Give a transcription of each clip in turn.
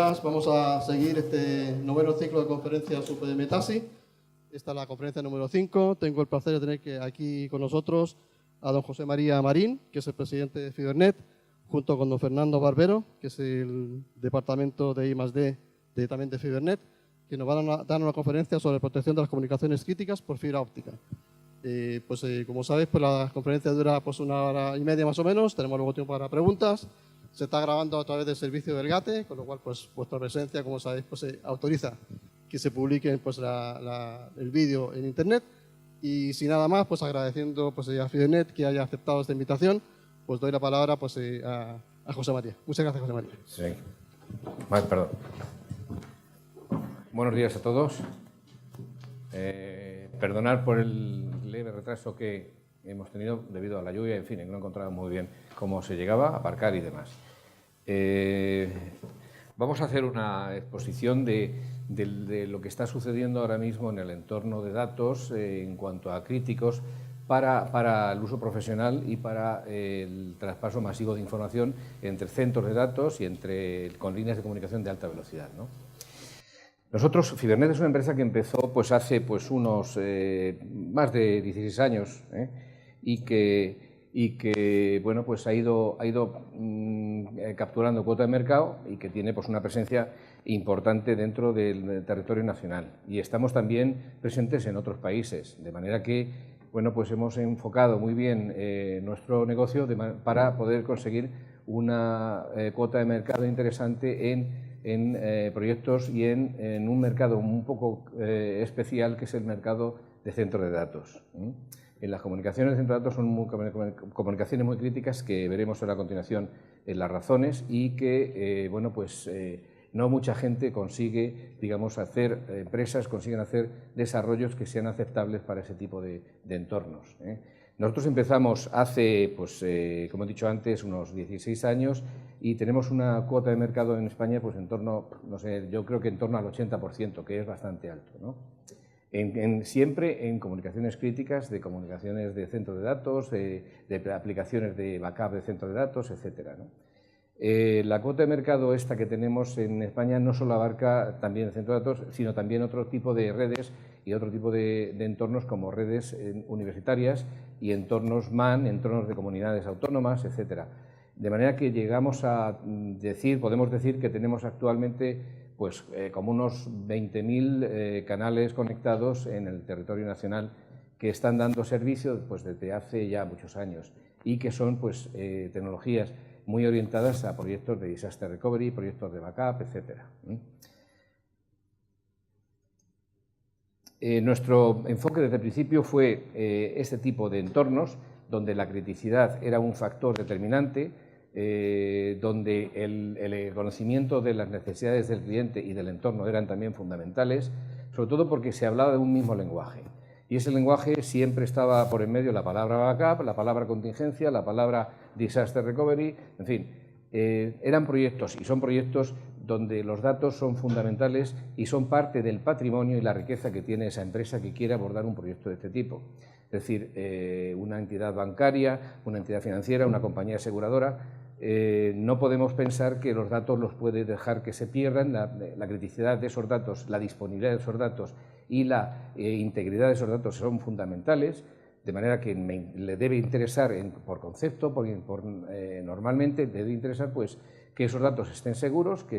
días. Vamos a seguir este noveno ciclo de conferencias UPM-TASI. Esta es la conferencia número 5. Tengo el placer de tener aquí con nosotros a don José María Marín, que es el presidente de Fibernet, junto con don Fernando Barbero, que es el departamento de I+D también de Fibernet, que nos van a dar una conferencia sobre protección de las comunicaciones críticas por fibra óptica. Como sabéis, pues la conferencia dura pues 1 hora y media más o menos. Tenemos luego tiempo para preguntas. Se está grabando a través del servicio del GATE, con lo cual pues vuestra presencia, como sabéis, pues se autoriza que se publique pues, el vídeo en internet. Y sin nada más, pues agradeciendo pues, a Fibernet que haya aceptado esta invitación, pues doy la palabra pues, a José María. Muchas gracias, José María. Sí. Vale, perdón. Buenos días a todos. Perdonar por el leve retraso que hemos tenido debido a la lluvia, en fin, no he encontrado muy bien cómo se llegaba a aparcar y demás. Vamos a hacer una exposición de lo que está sucediendo ahora mismo en el entorno de datos en cuanto a críticos para el uso profesional y para el traspaso masivo de información entre centros de datos y con líneas de comunicación de alta velocidad, ¿no? Nosotros, Fibernet es una empresa que empezó pues, hace pues, unos más de 16 años y que bueno, pues ha ido capturando cuota de mercado y que tiene pues, una presencia importante dentro del territorio nacional. Y estamos también presentes en otros países, de manera que bueno, pues hemos enfocado muy bien nuestro negocio para poder conseguir una cuota de mercado interesante en proyectos y en un mercado un poco especial, que es el mercado de centros de datos. En las comunicaciones de centros de datos son comunicaciones muy críticas que veremos ahora a continuación en las razones y que, bueno, pues no mucha gente consigue, digamos, empresas consiguen hacer desarrollos que sean aceptables para ese tipo de entornos. Nosotros empezamos hace, pues, como he dicho antes, unos 16 años y tenemos una cuota de mercado en España pues en torno, no sé, yo creo que en torno al 80%, que es bastante alto, ¿no? Siempre en comunicaciones críticas, de comunicaciones de centros de datos, de aplicaciones de backup de centros de datos, etcétera, ¿no? La cuota de mercado esta que tenemos en España no solo abarca también el centro de datos, sino también otro tipo de redes y otro tipo de entornos como redes universitarias y entornos MAN, entornos de comunidades autónomas, etcétera. De manera que llegamos a podemos decir que tenemos actualmente pues, como unos 20.000 canales conectados en el territorio nacional que están dando servicio pues, desde hace ya muchos años y que son pues, tecnologías muy orientadas a proyectos de disaster recovery, proyectos de backup, etcétera. Nuestro enfoque desde el principio fue este tipo de entornos donde la criticidad era un factor determinante, donde el conocimiento de las necesidades del cliente y del entorno eran también fundamentales, sobre todo porque se hablaba de un mismo lenguaje. Y ese lenguaje siempre estaba por en medio la palabra backup, la palabra contingencia, la palabra disaster recovery, en fin. Eran proyectos y son proyectos donde los datos son fundamentales y son parte del patrimonio y la riqueza que tiene esa empresa que quiere abordar un proyecto de este tipo. Es decir, una entidad bancaria, una entidad financiera, una compañía aseguradora, no podemos pensar que los datos los puede dejar que se pierdan, la criticidad de esos datos, la disponibilidad de esos datos y la integridad de esos datos son fundamentales, de manera que le debe interesar por concepto, normalmente debe interesar pues, que esos datos estén seguros, que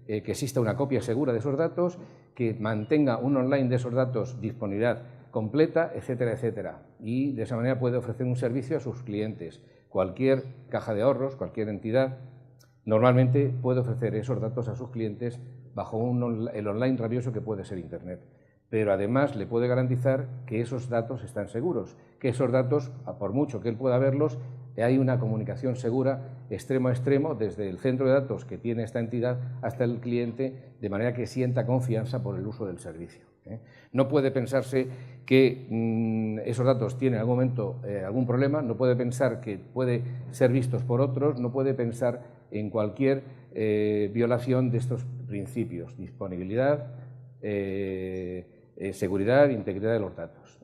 exista una copia segura de esos datos, que mantenga un online de esos datos disponibilidad completa, etcétera, etcétera. Y de esa manera puede ofrecer un servicio a sus clientes. Cualquier caja de ahorros, cualquier entidad, normalmente puede ofrecer esos datos a sus clientes bajo el online rabioso que puede ser Internet. Pero además le puede garantizar que esos datos están seguros, que esos datos, por mucho que él pueda verlos, hay una comunicación segura extremo a extremo desde el centro de datos que tiene esta entidad hasta el cliente, de manera que sienta confianza por el uso del servicio. No puede pensarse que esos datos tienen en algún momento algún problema, no puede pensar que puede ser vistos por otros, no puede pensar en cualquier violación de estos principios, disponibilidad, seguridad e integridad de los datos.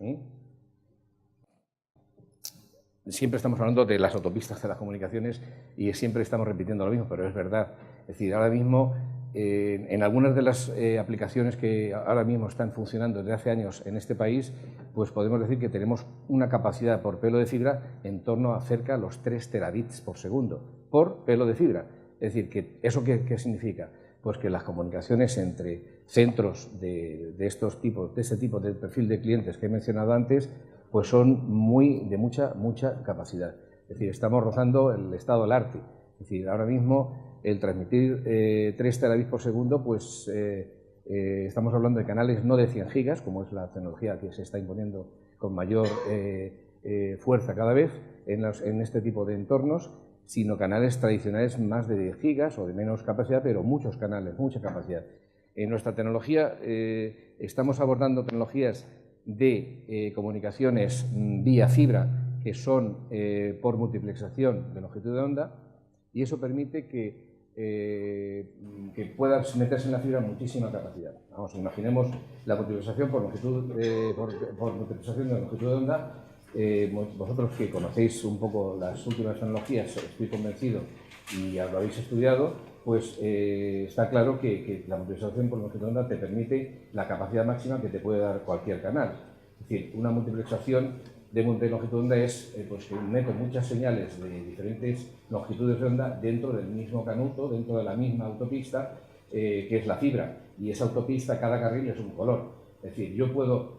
Siempre estamos hablando de las autopistas de las comunicaciones y siempre estamos repitiendo lo mismo, pero es verdad. Es decir, ahora mismo en algunas de las aplicaciones que ahora mismo están funcionando desde hace años en este país, pues podemos decir que tenemos una capacidad por pelo de fibra en torno a cerca de los 3 terabits por segundo, por pelo de fibra. Es decir, ¿eso qué significa? Pues que las comunicaciones entre centros de este tipo de perfil de clientes que he mencionado antes, pues son de mucha capacidad. Es decir, estamos rozando el estado del arte. Es decir, ahora mismo el transmitir 3 terabits por segundo, pues estamos hablando de canales no de 100 gigas, como es la tecnología que se está imponiendo con mayor fuerza cada vez en este tipo de entornos, sino canales tradicionales más de 10 gigas o de menos capacidad, pero muchos canales, mucha capacidad. En nuestra tecnología estamos abordando tecnologías de comunicaciones vía fibra, que son por multiplexación de longitud de onda, y eso permite que pueda meterse en la fibra muchísima capacidad. Vamos, imaginemos la multiplexación por multiplexación de longitud de onda. Vosotros que conocéis un poco las últimas tecnologías, estoy convencido, y ya lo habéis estudiado, pues está claro que la multiplexación por longitud de onda te permite la capacidad máxima que te puede dar cualquier canal. Es decir, una multiplexación de longitud de onda es pues que meto muchas señales de diferentes longitudes de onda dentro del mismo canuto, dentro de la misma autopista, que es la fibra. Y esa autopista, cada carril es un color. Es decir, yo puedo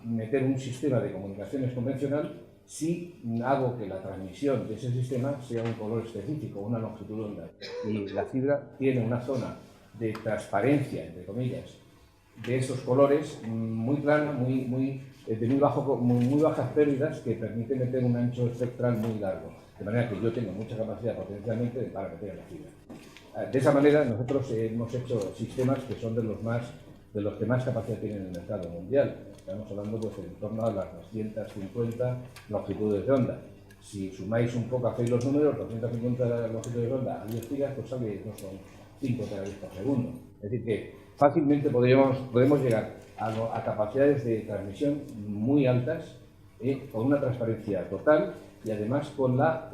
meter un sistema de comunicaciones convencional si hago que la transmisión de ese sistema sea un color específico, una longitud de onda. Y la fibra tiene una zona de transparencia, entre comillas, de esos colores muy plana, de muy bajas pérdidas, que permite meter un ancho espectral muy largo. De manera que yo tengo mucha capacidad potencialmente para meter en la fibra. De esa manera nosotros hemos hecho sistemas que son de los que más capacidad tienen en el mercado mundial. Estamos hablando pues en torno a las 250 longitudes de onda. Si sumáis un poco, hacéis los números, 250 longitudes de onda a 10 gigas, pues sale que no son 5 terabits por segundo. Es decir, que fácilmente podemos llegar a capacidades de transmisión muy altas, con una transparencia total y además con la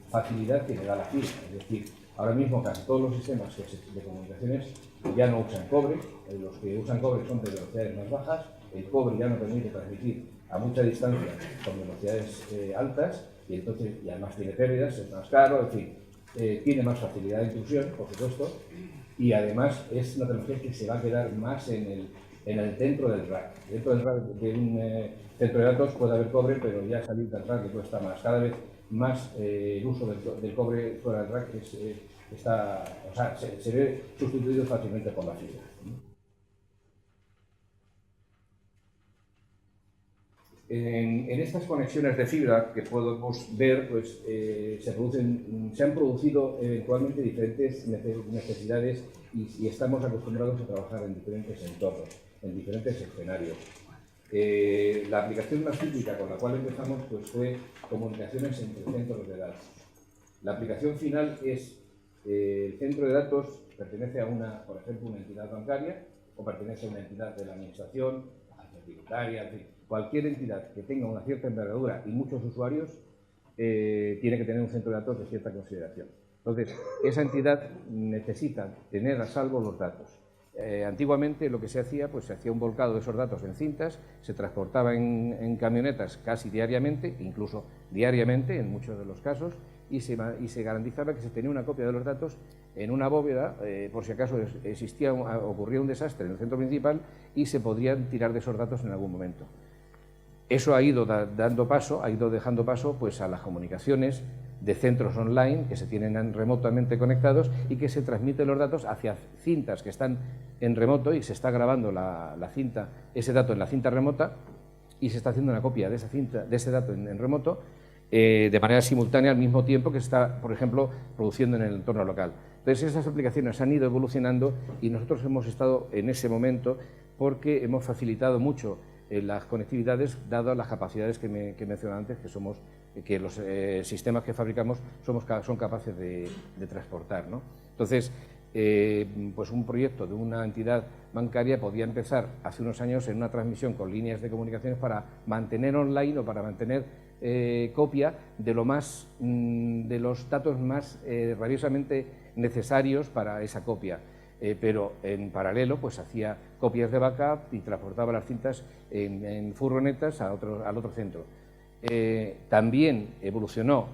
facilidad que le da la fibra. Es decir, ahora mismo casi todos los sistemas de comunicaciones ya no usan cobre. Los que usan cobre son de velocidades más bajas. El cobre ya no permite transmitir a mucha distancia con velocidades altas, y además tiene pérdidas, es más caro, en fin, tiene más facilidad de intrusión, por supuesto, y además es una tecnología que se va a quedar más en el centro del rack. Dentro del rack de un centro de datos puede haber cobre, pero ya salir del rack le cuesta más. Cada vez más el uso del cobre fuera del rack se ve sustituido fácilmente por la fibra. En estas conexiones de fibra que podemos ver, pues se han producido eventualmente diferentes necesidades y estamos acostumbrados a trabajar en diferentes entornos, en diferentes escenarios. La aplicación más típica con la cual empezamos pues, fue comunicaciones entre centros de datos. La aplicación final es el centro de datos pertenece a por ejemplo, una entidad bancaria o pertenece a una entidad de la administración, agencia tributaria, en fin. Cualquier entidad que tenga una cierta envergadura y muchos usuarios tiene que tener un centro de datos de cierta consideración. Entonces, esa entidad necesita tener a salvo los datos. Antiguamente lo que se hacía, pues se hacía un volcado de esos datos en cintas, se transportaba en camionetas casi diariamente, incluso diariamente en muchos de los casos, y se garantizaba que se tenía una copia de los datos en una bóveda, por si acaso ocurría un desastre en el centro principal y se podrían tirar de esos datos en algún momento. Eso ha ido dejando paso pues, a las comunicaciones de centros online que se tienen remotamente conectados y que se transmiten los datos hacia cintas que están en remoto y se está grabando ese dato en la cinta remota y se está haciendo una copia de ese dato en remoto de manera simultánea al mismo tiempo que se está, por ejemplo, produciendo en el entorno local. Entonces, esas aplicaciones han ido evolucionando y nosotros hemos estado en ese momento porque hemos facilitado mucho las conectividades, dado las capacidades que mencionaba antes, que los sistemas que fabricamos son capaces de transportar, ¿no? Entonces, pues un proyecto de una entidad bancaria podía empezar hace unos años en una transmisión con líneas de comunicaciones para mantener online o para mantener copia de los datos más rabiosamente necesarios para esa copia. Pero en paralelo pues hacía copias de backup y transportaba las cintas en furgonetas al otro centro. También evolucionó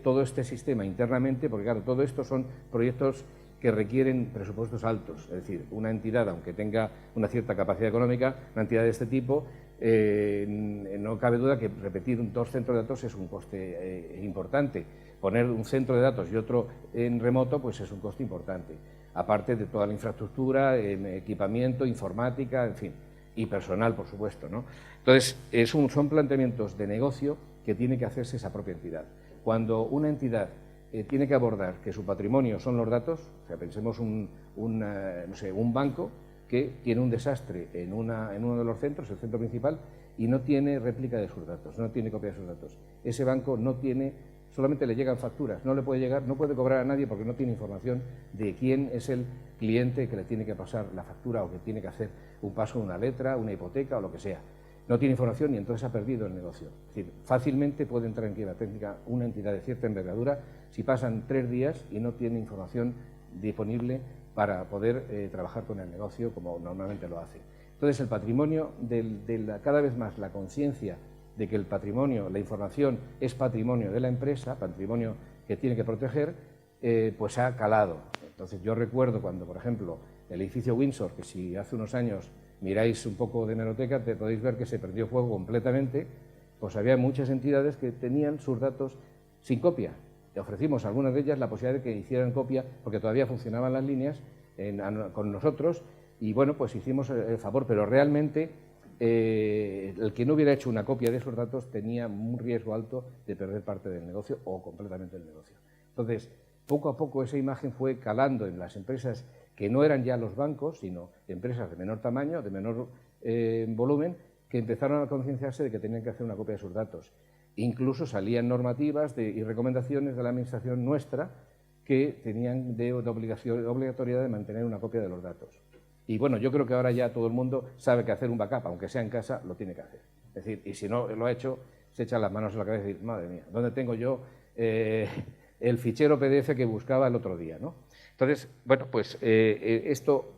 todo este sistema internamente, porque claro, todo esto son proyectos que requieren presupuestos altos, es decir, una entidad, aunque tenga una cierta capacidad económica, una entidad de este tipo, no cabe duda que repetir 2 centros de datos es un coste importante. Poner un centro de datos y otro en remoto, pues es un coste importante, aparte de toda la infraestructura, equipamiento, informática, en fin, y personal, por supuesto, ¿no? Entonces, son planteamientos de negocio que tiene que hacerse esa propia entidad. Cuando una entidad tiene que abordar que su patrimonio son los datos, o sea, pensemos un banco que tiene un desastre en uno de los centros, el centro principal, y no tiene réplica de sus datos, no tiene copia de sus datos. Ese banco no tiene, solamente le llegan facturas, no le puede llegar, no puede cobrar a nadie porque no tiene información de quién es el cliente que le tiene que pasar la factura o que tiene que hacer un paso de una letra, una hipoteca o lo que sea. No tiene información y entonces ha perdido el negocio. Es decir, fácilmente puede entrar en quiebra técnica una entidad de cierta envergadura si pasan 3 días y no tiene información disponible para poder trabajar con el negocio como normalmente lo hace. Entonces, el patrimonio, cada vez más la conciencia de que el patrimonio, la información es patrimonio de la empresa, patrimonio que tiene que proteger, pues ha calado. Entonces, yo recuerdo cuando, por ejemplo, el edificio Windsor, que si hace unos años miráis un poco de hemeroteca, te podéis ver que se prendió fuego completamente, pues había muchas entidades que tenían sus datos sin copia. Le ofrecimos a algunas de ellas la posibilidad de que hicieran copia, porque todavía funcionaban las líneas con nosotros, y bueno, pues hicimos el favor, pero realmente el que no hubiera hecho una copia de esos datos tenía un riesgo alto de perder parte del negocio o completamente el negocio. Entonces, poco a poco esa imagen fue calando en las empresas que no eran ya los bancos, sino empresas de menor tamaño, de menor volumen, que empezaron a concienciarse de que tenían que hacer una copia de sus datos. Incluso salían normativas y recomendaciones de la administración nuestra que tenían de obligatoriedad de mantener una copia de los datos. Y bueno, yo creo que ahora ya todo el mundo sabe que hacer un backup, aunque sea en casa, lo tiene que hacer. Es decir, y si no lo ha hecho, se echa las manos en la cabeza y dice, madre mía, ¿dónde tengo yo el fichero PDF que buscaba el otro día, ¿no? Entonces, bueno, pues esto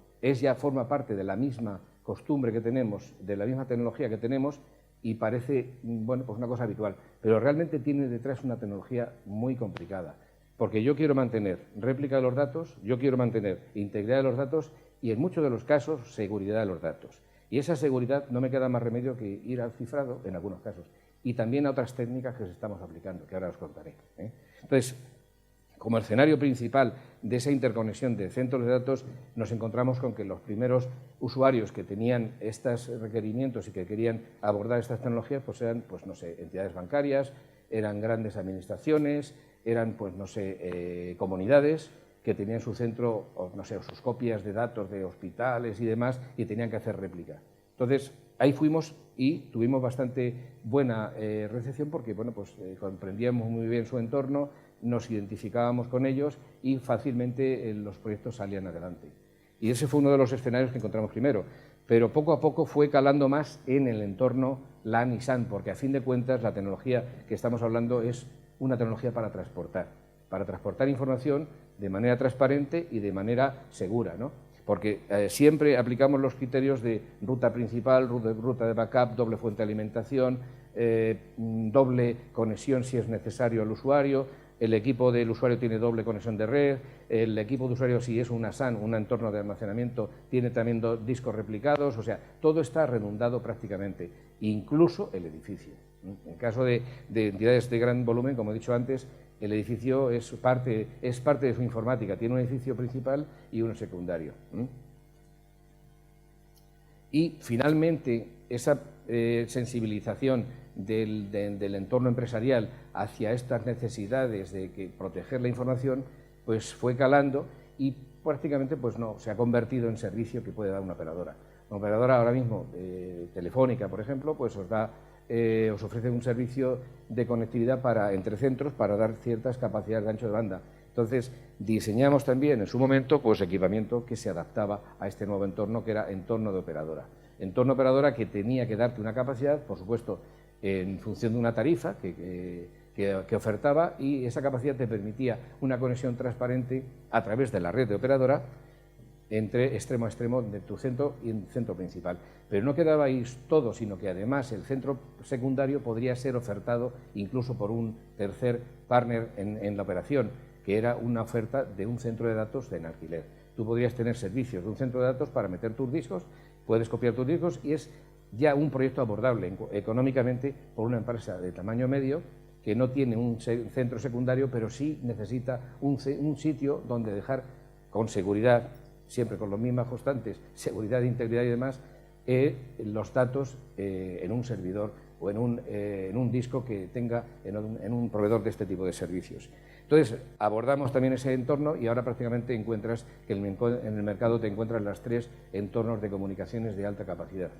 forma parte de la misma costumbre que tenemos, de la misma tecnología que tenemos y parece, bueno, pues una cosa habitual, pero realmente tiene detrás una tecnología muy complicada, porque yo quiero mantener réplica de los datos, yo quiero mantener integridad de los datos y en muchos de los casos seguridad de los datos. Y esa seguridad no me queda más remedio que ir al cifrado en algunos casos y también a otras técnicas que estamos aplicando, que ahora os contaré. Entonces, como escenario principal de esa interconexión de centros de datos, nos encontramos con que los primeros usuarios que tenían estos requerimientos y que querían abordar estas tecnologías, pues eran, pues no sé, entidades bancarias, eran grandes administraciones, eran, pues no sé, comunidades que tenían su centro, o no sé, sus copias de datos de hospitales y demás, y tenían que hacer réplica. Entonces, ahí fuimos y tuvimos bastante buena recepción porque, bueno, pues comprendíamos muy bien su entorno, nos identificábamos con ellos y fácilmente los proyectos salían adelante. Y ese fue uno de los escenarios que encontramos primero, pero poco a poco fue calando más en el entorno LAN y SAN, porque a fin de cuentas la tecnología que estamos hablando es una tecnología para transportar información de manera transparente y de manera segura, ¿no? Porque siempre aplicamos los criterios de ruta principal, ruta de backup, doble fuente de alimentación, doble conexión si es necesario al usuario. El equipo del usuario tiene doble conexión de red, el equipo de usuario, si es una SAN, un entorno de almacenamiento, tiene también discos replicados, o sea, todo está redundado prácticamente, incluso el edificio. En caso de entidades de gran volumen, como he dicho antes, el edificio es parte de su informática, tiene un edificio principal y uno secundario. Y finalmente, esa sensibilización del entorno empresarial hacia estas necesidades de proteger la información, pues fue calando y prácticamente pues no se ha convertido en servicio que puede dar una operadora. Una operadora ahora mismo, Telefónica, por ejemplo, pues os ofrece un servicio de conectividad entre centros para dar ciertas capacidades de ancho de banda. Entonces, diseñamos también en su momento pues equipamiento que se adaptaba a este nuevo entorno, que era entorno de operadora. Entorno operadora que tenía que darte una capacidad, por supuesto, en función de una tarifa que que ofertaba, y esa capacidad te permitía una conexión transparente a través de la red de operadora entre extremo a extremo de tu centro y el centro principal. Pero no quedaba ahí todo, sino que además el centro secundario podría ser ofertado incluso por un tercer partner en la operación, que era una oferta de un centro de datos en alquiler. Tú podrías tener servicios de un centro de datos para meter tus discos, puedes copiar tus discos, y es ya un proyecto abordable económicamente por una empresa de tamaño medio que no tiene un centro secundario, pero sí necesita un sitio donde dejar con seguridad, siempre con las mismas constantes, seguridad, integridad y demás, los datos en un servidor o en un disco que tenga en un proveedor de este tipo de servicios. Entonces, abordamos también ese entorno, y ahora prácticamente encuentras que en el mercado te encuentras las 3 entornos de comunicaciones de alta capacidad.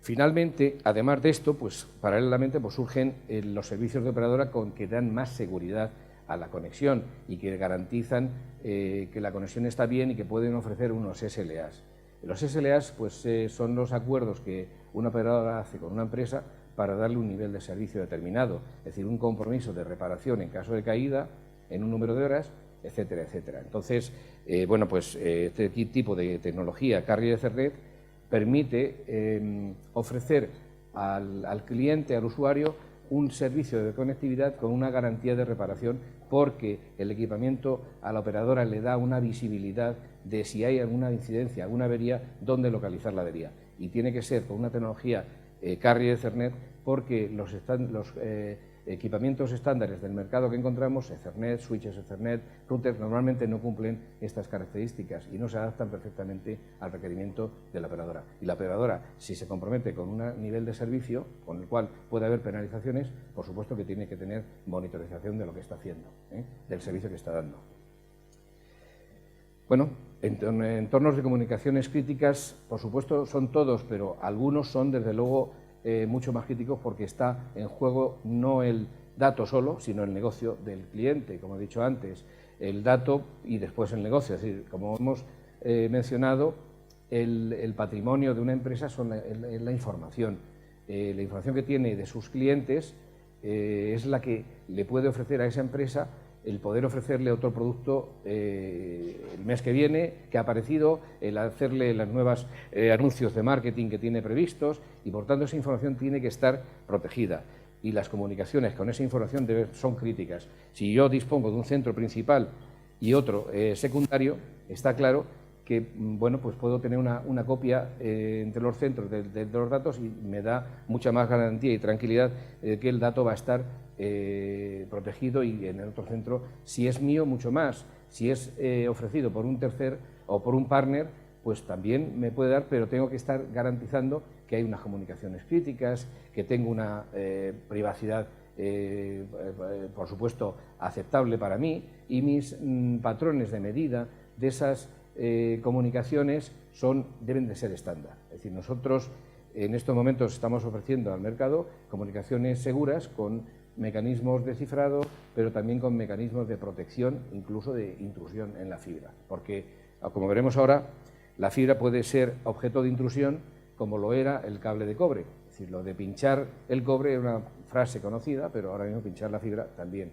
Finalmente, además de esto, pues paralelamente surgen los servicios de operadora que dan más seguridad a la conexión y que garantizan que la conexión está bien y que pueden ofrecer unos SLAs. Los SLAs pues, son los acuerdos que una operadora hace con una empresa para darle un nivel de servicio determinado, es decir, un compromiso de reparación en caso de caída, en un número de horas, etcétera, etcétera. Entonces, bueno, pues este tipo de tecnología Carrier Ethernet permite ofrecer al cliente, al usuario, un servicio de conectividad con una garantía de reparación, porque el equipamiento a la operadora le da una visibilidad de si hay alguna incidencia, alguna avería, dónde localizar la avería. Y tiene que ser con una tecnología Carrier Ethernet, porque los equipamientos estándares del mercado que encontramos, Ethernet, switches Ethernet, routers, normalmente no cumplen estas características y no se adaptan perfectamente al requerimiento de la operadora. Y la operadora, si se compromete con un nivel de servicio con el cual puede haber penalizaciones, por supuesto que tiene que tener monitorización de lo que está haciendo, del servicio que está dando. Bueno, entornos de comunicaciones críticas, por supuesto, son todos, pero algunos son, desde luego, mucho más críticos, porque está en juego no el dato solo, sino el negocio del cliente, como he dicho antes, el dato y después el negocio. Es decir, como hemos mencionado, el patrimonio de una empresa son la información. La información que tiene de sus clientes es la que le puede ofrecer a esa empresa el poder ofrecerle otro producto el mes que viene, que ha aparecido, el hacerle las nuevas anuncios de marketing que tiene previstos, y por tanto esa información tiene que estar protegida. Y las comunicaciones con esa información son críticas. Si yo dispongo de un centro principal y otro secundario, está claro que bueno, pues puedo tener una copia entre los centros de los datos, y me da mucha más garantía y tranquilidad de que el dato va a estar protegido, y en el otro centro, si es mío, mucho más. Si es ofrecido por un tercer o por un partner, pues también me puede dar, pero tengo que estar garantizando que hay unas comunicaciones críticas, que tengo una privacidad, por supuesto, aceptable para mí, y mis patrones de medida de esas comunicaciones deben de ser estándar. Es decir, nosotros en estos momentos estamos ofreciendo al mercado comunicaciones seguras con mecanismos de cifrado, pero también con mecanismos de protección, incluso de intrusión en la fibra, porque, como veremos ahora, la fibra puede ser objeto de intrusión como lo era el cable de cobre. Es decir, lo de pinchar el cobre es una frase conocida, pero ahora mismo pinchar la fibra también.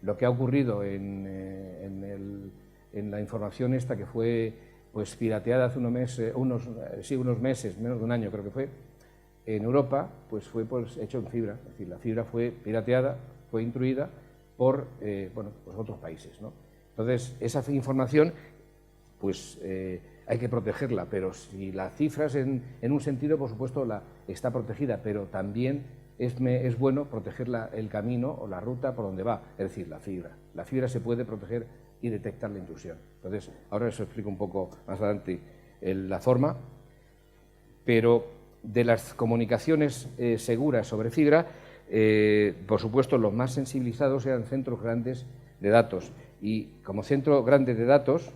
Lo que ha ocurrido en la información esta, que fue pues pirateada hace unos meses, menos de un año creo que fue, en Europa, pues fue hecho en fibra. Es decir, la fibra fue pirateada, fue intruida por bueno, pues otros países, ¿no? Entonces, esa información pues hay que protegerla, pero si la cifras en un sentido, por supuesto, está protegida, pero también es bueno proteger el camino o la ruta por donde va, es decir, la fibra. La fibra se puede proteger y detectar la intrusión. Entonces, ahora os explico un poco más adelante la forma, pero de las comunicaciones seguras sobre fibra, por supuesto, los más sensibilizados eran centros grandes de datos, y como centro grande de datos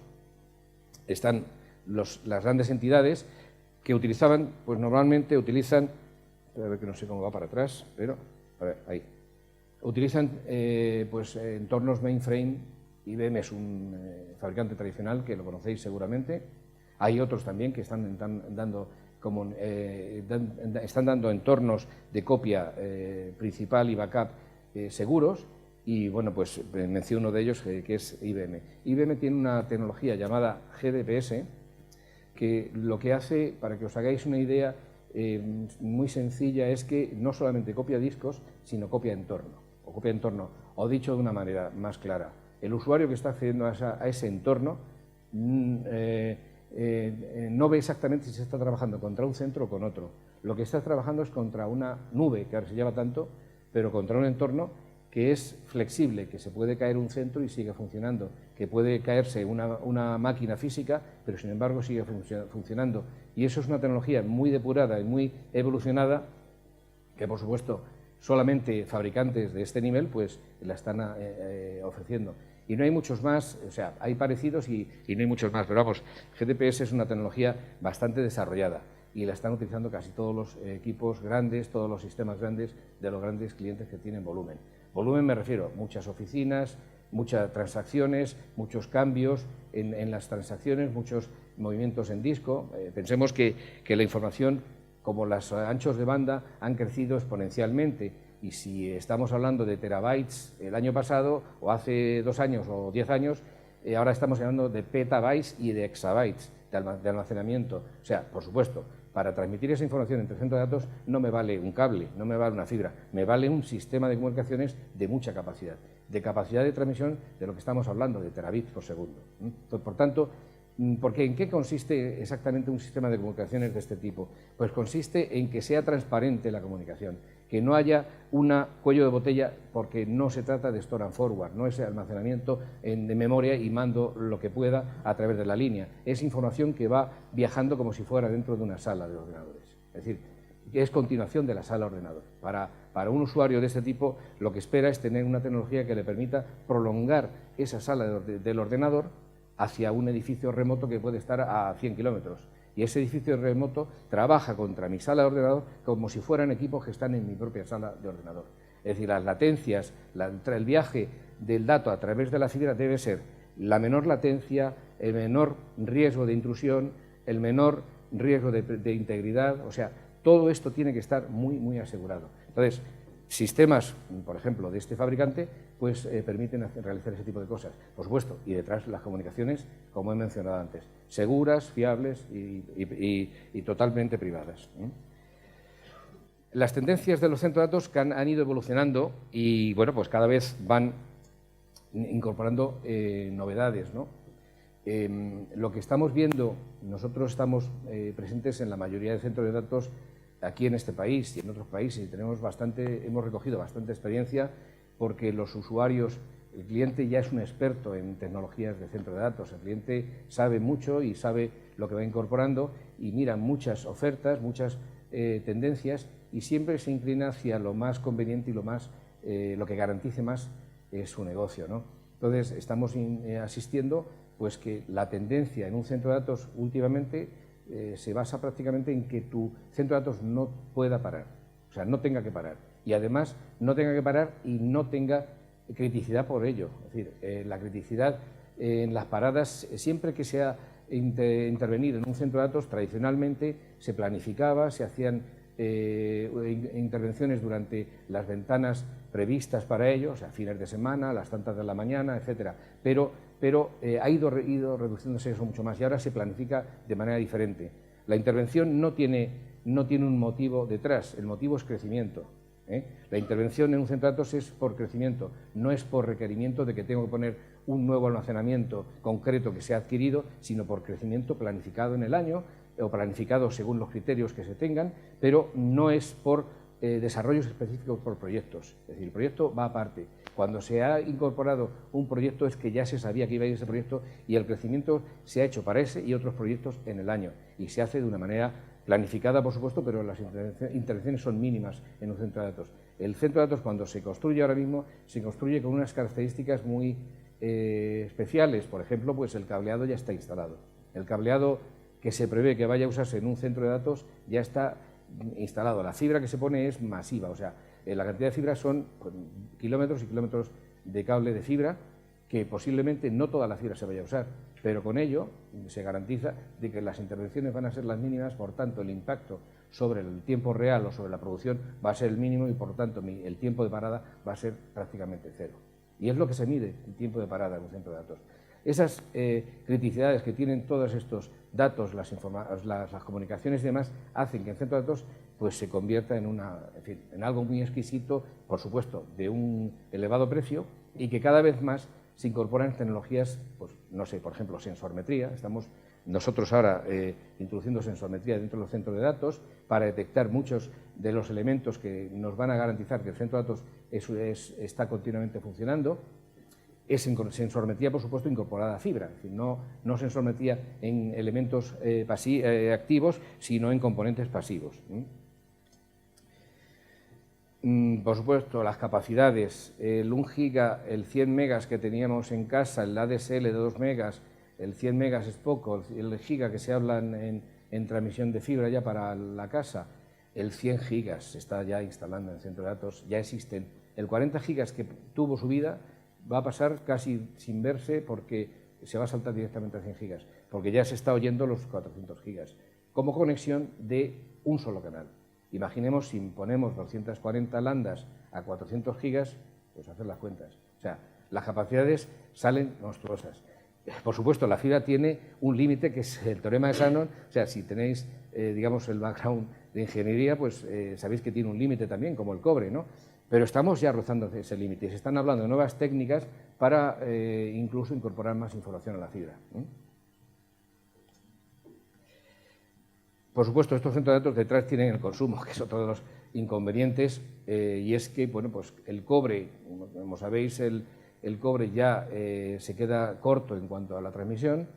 están las grandes entidades que utilizaban, pues normalmente utilizan, a ver que no sé cómo va para atrás, pero, a ver, ahí, utilizan pues entornos mainframe. IBM es un fabricante tradicional que lo conocéis seguramente. Hay otros también que están dando están dando entornos de copia principal y backup seguros. Y bueno, pues menciono uno de ellos que es IBM. IBM tiene una tecnología llamada GDPS que lo que hace, para que os hagáis una idea muy sencilla, es que no solamente copia discos, sino copia entorno. O dicho de una manera más clara, el usuario que está accediendo a ese entorno no ve exactamente si se está trabajando contra un centro o con otro. Lo que está trabajando es contra una nube, que ahora se llama tanto, pero contra un entorno que es flexible, que se puede caer un centro y sigue funcionando, que puede caerse una máquina física, pero sin embargo sigue funcionando. Y eso es una tecnología muy depurada y muy evolucionada, que por supuesto solamente fabricantes de este nivel pues la están ofreciendo. Y no hay muchos más, o sea, hay parecidos y no hay muchos más, pero vamos, GDPS es una tecnología bastante desarrollada y la están utilizando casi todos los equipos grandes, todos los sistemas grandes de los grandes clientes que tienen volumen. Volumen me refiero, muchas oficinas, muchas transacciones, muchos cambios en las transacciones, muchos movimientos en disco. Pensemos que la información, como los anchos de banda, han crecido exponencialmente. Y si estamos hablando de terabytes el año pasado, o hace 2 años o 10 años, ahora estamos hablando de petabytes y de exabytes de almacenamiento. O sea, por supuesto, para transmitir esa información entre centros de datos no me vale un cable, no me vale una fibra, me vale un sistema de comunicaciones de mucha capacidad, de capacidad de transmisión de lo que estamos hablando, de terabits por segundo. Por tanto, porque ¿en qué consiste exactamente un sistema de comunicaciones de este tipo? Pues consiste en que sea transparente la comunicación, que no haya un cuello de botella, porque no se trata de store and forward, no es almacenamiento de memoria y mando lo que pueda a través de la línea. Es información que va viajando como si fuera dentro de una sala de ordenadores. Es decir, que es continuación de la sala ordenador. Para un usuario de este tipo, lo que espera es tener una tecnología que le permita prolongar esa sala del ordenador hacia un edificio remoto que puede estar a 100 kilómetros. Y ese edificio remoto trabaja contra mi sala de ordenador como si fueran equipos que están en mi propia sala de ordenador. Es decir, las latencias, el viaje del dato a través de la fibra debe ser la menor latencia, el menor riesgo de intrusión, el menor riesgo de integridad. O sea, todo esto tiene que estar muy, muy asegurado. Entonces, sistemas, por ejemplo, de este fabricante, pues permiten realizar ese tipo de cosas. Por supuesto, y detrás las comunicaciones, como he mencionado antes, seguras, fiables y totalmente privadas. Las tendencias de los centros de datos que han ido evolucionando y, bueno, pues cada vez van incorporando novedades, ¿no? Lo que estamos viendo, nosotros estamos presentes en la mayoría de centros de datos aquí en este país y en otros países, y hemos recogido bastante experiencia porque los usuarios, el cliente ya es un experto en tecnologías de centro de datos, el cliente sabe mucho y sabe lo que va incorporando y mira muchas ofertas, muchas tendencias y siempre se inclina hacia lo más conveniente y lo que garantice más su negocio, ¿no? Entonces estamos asistiendo pues que la tendencia en un centro de datos últimamente se basa prácticamente en que tu centro de datos no pueda parar, o sea, no tenga que parar. Y además no tenga que parar y no tenga criticidad por ello. Es decir, la criticidad en las paradas, siempre que se ha intervenido en un centro de datos, tradicionalmente se planificaba, se hacían intervenciones durante las ventanas previstas para ello, o sea, fines de semana, las tantas de la mañana, etcétera. Pero ha ido reduciéndose eso mucho más y ahora se planifica de manera diferente. La intervención no tiene un motivo detrás, el motivo es crecimiento. La intervención en un centro de datos es por crecimiento, no es por requerimiento de que tengo que poner un nuevo almacenamiento concreto que se ha adquirido, sino por crecimiento planificado en el año o planificado según los criterios que se tengan, pero no es por desarrollos específicos por proyectos. Es decir, el proyecto va aparte. Cuando se ha incorporado un proyecto es que ya se sabía que iba a ir ese proyecto y el crecimiento se ha hecho para ese y otros proyectos en el año. Y se hace de una manera planificada, por supuesto, pero las intervenciones son mínimas en un centro de datos. El centro de datos, cuando se construye ahora mismo, se construye con unas características muy especiales. Por ejemplo, pues el cableado ya está instalado. El cableado que se prevé que vaya a usarse en un centro de datos ya está instalado. La fibra que se pone es masiva, o sea, la cantidad de fibra son kilómetros y kilómetros de cable de fibra, que posiblemente no toda la fibra se vaya a usar, pero con ello se garantiza de que las intervenciones van a ser las mínimas, por tanto el impacto sobre el tiempo real o sobre la producción va a ser el mínimo y por lo tanto el tiempo de parada va a ser prácticamente cero. Y es lo que se mide, el tiempo de parada en un centro de datos. Esas criticidades que tienen todos estos datos, las comunicaciones y demás, hacen que el centro de datos pues, se convierta en algo muy exquisito, por supuesto, de un elevado precio y que cada vez más se incorporan tecnologías, pues, no sé, por ejemplo, sensormetría. Estamos nosotros ahora introduciendo sensormetría dentro de los centros de datos para detectar muchos de los elementos que nos van a garantizar que el centro de datos está continuamente funcionando. Es sensormetría, por supuesto, incorporada a fibra, es decir, no sensormetría en elementos activos, sino en componentes pasivos. Por supuesto, las capacidades, el 1 giga, el 100 megas que teníamos en casa, el ADSL de 2 megas, el 100 megas es poco, el giga que se habla en transmisión de fibra ya para la casa, el 100 gigas se está ya instalando en el centro de datos, ya existen. El 40 gigas que tuvo su vida va a pasar casi sin verse porque se va a saltar directamente a 100 gigas, porque ya se está oyendo los 400 gigas, como conexión de un solo canal. Imaginemos si ponemos 240 landas a 400 gigas, pues hacer las cuentas. O sea, las capacidades salen monstruosas. Por supuesto, la fibra tiene un límite que es el teorema de Shannon. O sea, si tenéis, digamos, el background de ingeniería, pues sabéis que tiene un límite también, como el cobre, ¿no? Pero estamos ya rozando ese límite y se están hablando de nuevas técnicas para incluso incorporar más información a la fibra. Por supuesto, estos centros de datos detrás tienen el consumo, que es otro de los inconvenientes, y es que, bueno, pues el cobre, como sabéis, el cobre ya se queda corto en cuanto a la transmisión,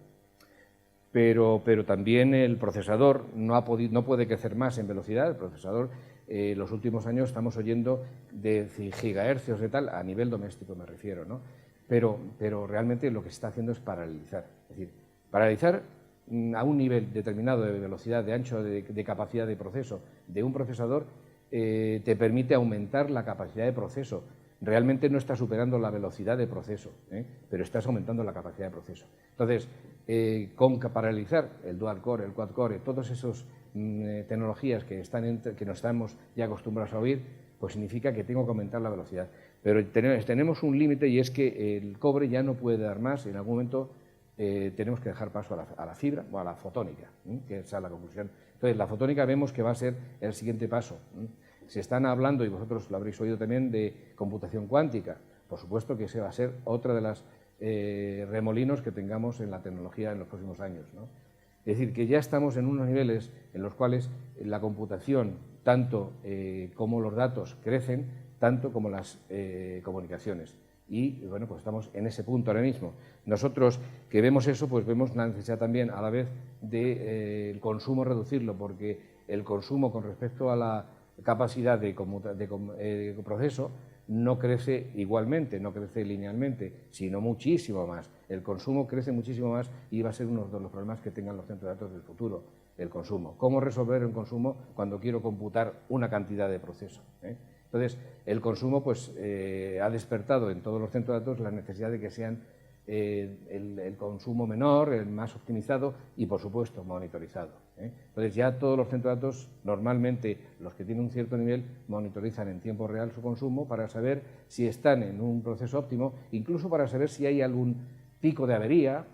pero también el procesador no puede crecer más en velocidad. El procesador, los últimos años estamos oyendo de gigahercios de tal, a nivel doméstico me refiero, ¿no? Pero realmente lo que se está haciendo es paralizar. Es decir, paralizar a un nivel determinado de velocidad, de ancho, de capacidad de proceso de un procesador, te permite aumentar la capacidad de proceso. Realmente no estás superando la velocidad de proceso, pero estás aumentando la capacidad de proceso. Entonces, con paralizar el dual core, el quad core, todas esas tecnologías que nos estamos ya acostumbrados a oír, pues significa que tengo que aumentar la velocidad. Pero tenemos un límite y es que el cobre ya no puede dar más. En algún momento tenemos que dejar paso a la fibra o a la fotónica, que esa es la conclusión. Entonces, la fotónica vemos que va a ser el siguiente paso. Se están hablando, y vosotros lo habréis oído también, de computación cuántica. Por supuesto que ese va a ser otra de las remolinos que tengamos en la tecnología en los próximos años, ¿no? Es decir, que ya estamos en unos niveles en los cuales la computación, tanto como los datos, crecen, tanto como las comunicaciones. Y, bueno, pues estamos en ese punto ahora mismo. Nosotros que vemos eso, pues vemos la necesidad también a la vez del consumo reducirlo, porque el consumo con respecto a la capacidad de proceso no crece igualmente, no crece linealmente, sino muchísimo más. El consumo crece muchísimo más y va a ser uno de los problemas que tengan los centros de datos del futuro, el consumo. ¿Cómo resolver el consumo cuando quiero computar una cantidad de proceso? Entonces, el consumo pues, ha despertado en todos los centros de datos la necesidad de que sean el consumo menor, el más optimizado y, por supuesto, monitorizado. Entonces, ya todos los centros de datos, normalmente los que tienen un cierto nivel, monitorizan en tiempo real su consumo para saber si están en un proceso óptimo, incluso para saber si hay algún pico de avería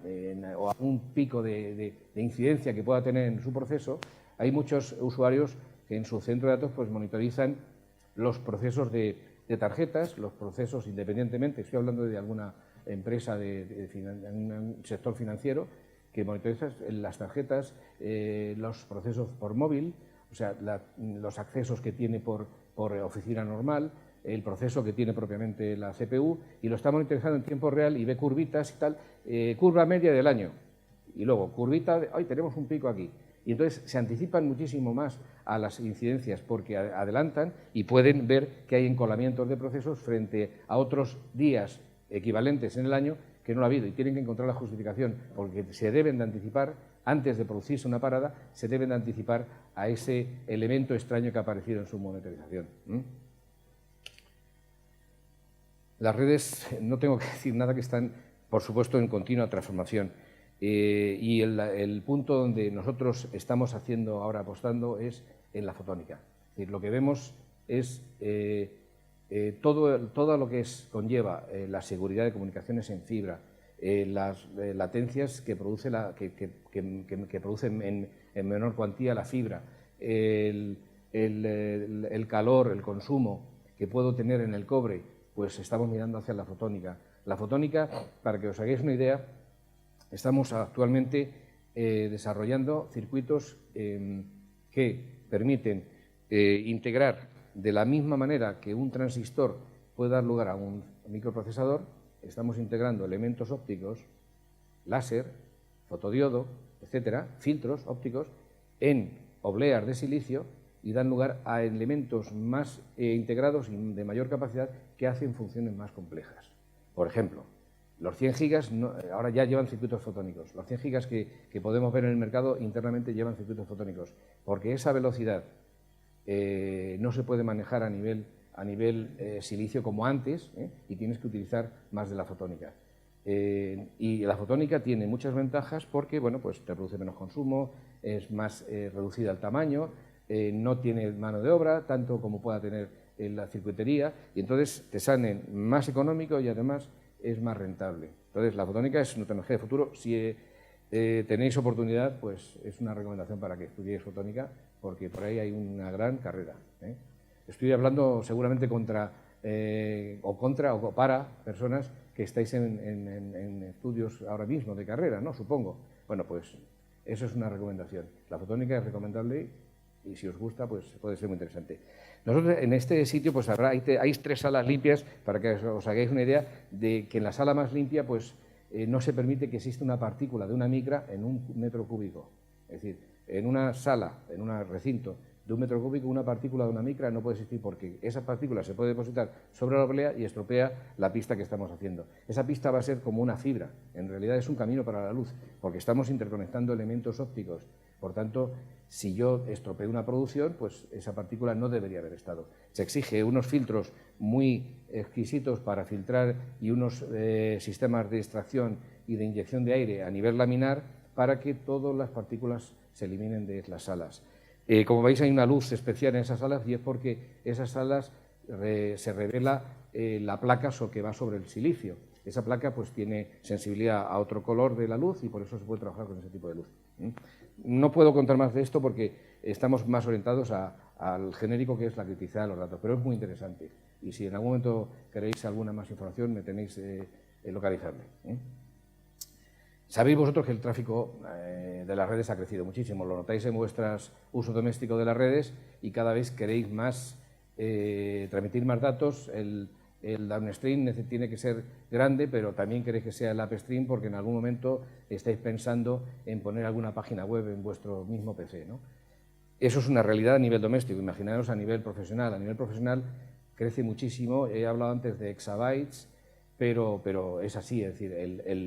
o algún pico de incidencia que pueda tener en su proceso. Hay muchos usuarios que en su centro de datos pues, monitorizan los procesos de tarjetas, los procesos independientemente. Estoy hablando de alguna empresa de un sector financiero que monitoriza las tarjetas, los procesos por móvil, o sea, los accesos que tiene por oficina normal, el proceso que tiene propiamente la CPU, y lo está monitorizando en tiempo real y ve curvitas y tal, curva media del año, y luego curvita de, ¡ay, tenemos un pico aquí! Y entonces se anticipan muchísimo más a las incidencias porque adelantan y pueden ver que hay encolamientos de procesos frente a otros días equivalentes en el año que no lo ha habido, y tienen que encontrar la justificación porque se deben de anticipar, antes de producirse una parada, se deben de anticipar a ese elemento extraño que ha aparecido en su monitorización. Las redes, no tengo que decir nada, que están, por supuesto, en continua transformación. Y el punto donde nosotros estamos haciendo ahora apostando es en la fotónica. Es decir, lo que vemos es todo lo que conlleva la seguridad de comunicaciones en fibra, las latencias que produce que producen en menor cuantía la fibra, el calor, el consumo que puedo tener en el cobre, pues estamos mirando hacia la fotónica. La fotónica, para que os hagáis una idea, estamos actualmente desarrollando circuitos que permiten integrar de la misma manera que un transistor puede dar lugar a un microprocesador. Estamos integrando elementos ópticos, láser, fotodiodo, etcétera, filtros ópticos en obleas de silicio y dan lugar a elementos más integrados y de mayor capacidad que hacen funciones más complejas. Por ejemplo, los 100 gigas ahora ya llevan circuitos fotónicos. Los 100 gigas que podemos ver en el mercado internamente llevan circuitos fotónicos, porque esa velocidad no se puede manejar a nivel silicio como antes, y tienes que utilizar más de la fotónica. Y la fotónica tiene muchas ventajas porque, bueno, pues te produce menos consumo, es más reducida el tamaño, no tiene mano de obra, tanto como pueda tener la circuitería, y entonces te salen más económico y además es más rentable. Entonces, la fotónica es una tecnología de futuro. Si tenéis oportunidad, pues es una recomendación para que estudiéis fotónica, porque por ahí hay una gran carrera. Estoy hablando seguramente contra o para personas que estáis en estudios ahora mismo de carrera, ¿no? Supongo. Bueno, pues eso es una recomendación. La fotónica es recomendable y si os gusta, pues puede ser muy interesante. Nosotros en este sitio pues hay 3 salas limpias, para que os hagáis una idea de que en la sala más limpia pues no se permite que exista una partícula de una micra en 1 metro cúbico. Es decir, en una sala, en un recinto de 1 metro cúbico, una partícula de una micra no puede existir, porque esa partícula se puede depositar sobre la oblea y estropea la pista que estamos haciendo. Esa pista va a ser como una fibra, en realidad es un camino para la luz, porque estamos interconectando elementos ópticos. Por tanto, si yo estropeo una producción, pues esa partícula no debería haber estado. Se exige unos filtros muy exquisitos para filtrar y unos sistemas de extracción y de inyección de aire a nivel laminar para que todas las partículas se eliminen de las salas. Como veis, hay una luz especial en esas salas y es porque esas salas se revela la placa que va sobre el silicio. Esa placa pues tiene sensibilidad a otro color de la luz y por eso se puede trabajar con ese tipo de luz. No puedo contar más de esto porque estamos más orientados al genérico, que es la criticidad de los datos, pero es muy interesante. Y si en algún momento queréis alguna más información, me tenéis localizarme. Sabéis vosotros que el tráfico de las redes ha crecido muchísimo, lo notáis en vuestros uso doméstico de las redes y cada vez queréis más transmitir más datos. El downstream tiene que ser grande, pero también queréis que sea el upstream porque en algún momento estáis pensando en poner alguna página web en vuestro mismo PC, ¿no? Eso es una realidad a nivel doméstico, imaginaos a nivel profesional. A nivel profesional crece muchísimo, he hablado antes de exabytes, pero es así, es decir,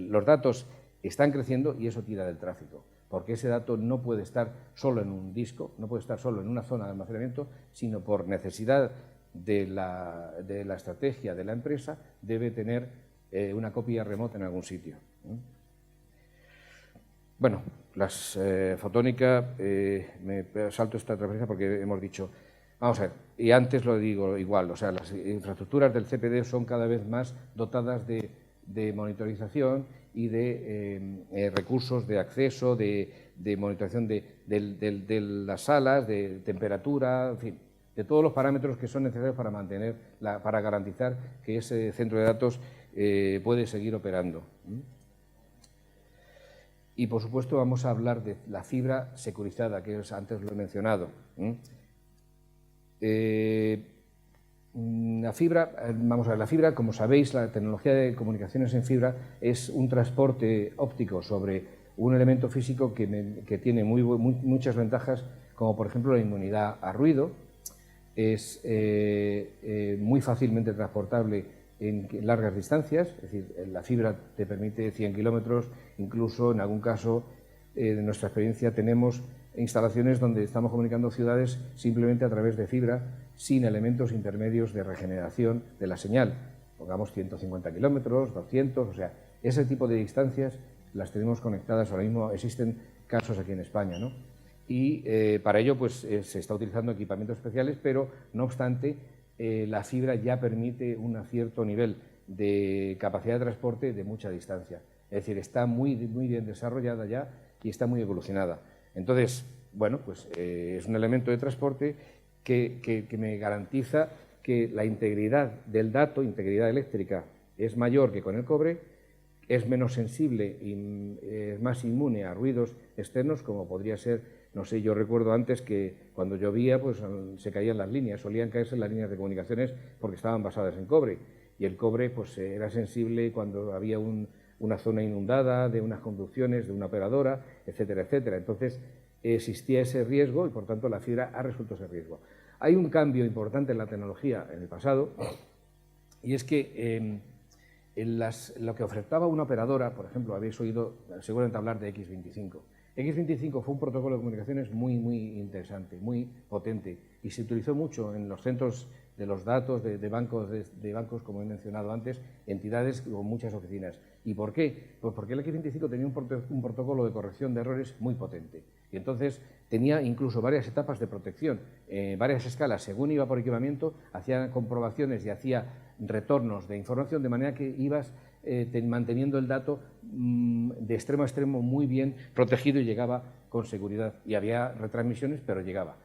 los datos están creciendo y eso tira del tráfico, porque ese dato no puede estar solo en un disco, no puede estar solo en una zona de almacenamiento, sino por necesidad de la estrategia de la empresa, debe tener una copia remota en algún sitio. Bueno, las fotónica, me salto esta referencia porque hemos dicho, vamos a ver, y antes lo digo igual, o sea, las infraestructuras del CPD son cada vez más dotadas de monitorización y de recursos de acceso, de monitorización de las salas, de temperatura, en fin, de todos los parámetros que son necesarios para mantener, para garantizar que ese centro de datos puede seguir operando. Y, por supuesto, vamos a hablar de la fibra securizada, que antes lo he mencionado. La fibra, vamos a ver, la fibra, como sabéis, la tecnología de comunicaciones en fibra es un transporte óptico sobre un elemento físico que tiene muchas ventajas, como por ejemplo la inmunidad a ruido, es muy fácilmente transportable en largas distancias, es decir, la fibra te permite 100 kilómetros, incluso en algún caso de nuestra experiencia tenemos instalaciones donde estamos comunicando ciudades simplemente a través de fibra, sin elementos intermedios de regeneración de la señal. Pongamos 150 kilómetros, 200, o sea, ese tipo de distancias las tenemos conectadas. Ahora mismo existen casos aquí en España, ¿no? Y para ello pues, se está utilizando equipamientos especiales, pero no obstante la fibra ya permite un cierto nivel de capacidad de transporte de mucha distancia. Es decir, está muy bien desarrollada ya y está muy evolucionada. Entonces, bueno, pues es un elemento de transporte que me garantiza que la integridad del dato, integridad eléctrica, es mayor que con el cobre, es menos sensible y es más inmune a ruidos externos, como podría ser, no sé, yo recuerdo antes que cuando llovía pues se caían las líneas, solían caerse las líneas de comunicaciones porque estaban basadas en cobre, y el cobre pues era sensible cuando había una zona inundada de unas conducciones, de una operadora, etcétera, etcétera. Entonces existía ese riesgo y por tanto la fibra ha resuelto ese riesgo. Hay un cambio importante en la tecnología en el pasado, y es que lo que ofertaba una operadora, por ejemplo, habéis oído seguramente hablar de X25. X25 fue un protocolo de comunicaciones muy interesante, muy potente, y se utilizó mucho en los centros de los datos de bancos, como he mencionado antes, entidades con muchas oficinas. ¿Y por qué? Pues porque el X25 tenía un protocolo de corrección de errores muy potente, y entonces tenía incluso varias etapas de protección, varias escalas. Según iba por equipamiento, hacía comprobaciones y hacía retornos de información, de manera que ibas manteniendo el dato de extremo a extremo muy bien protegido y llegaba con seguridad. Y había retransmisiones, pero llegaba.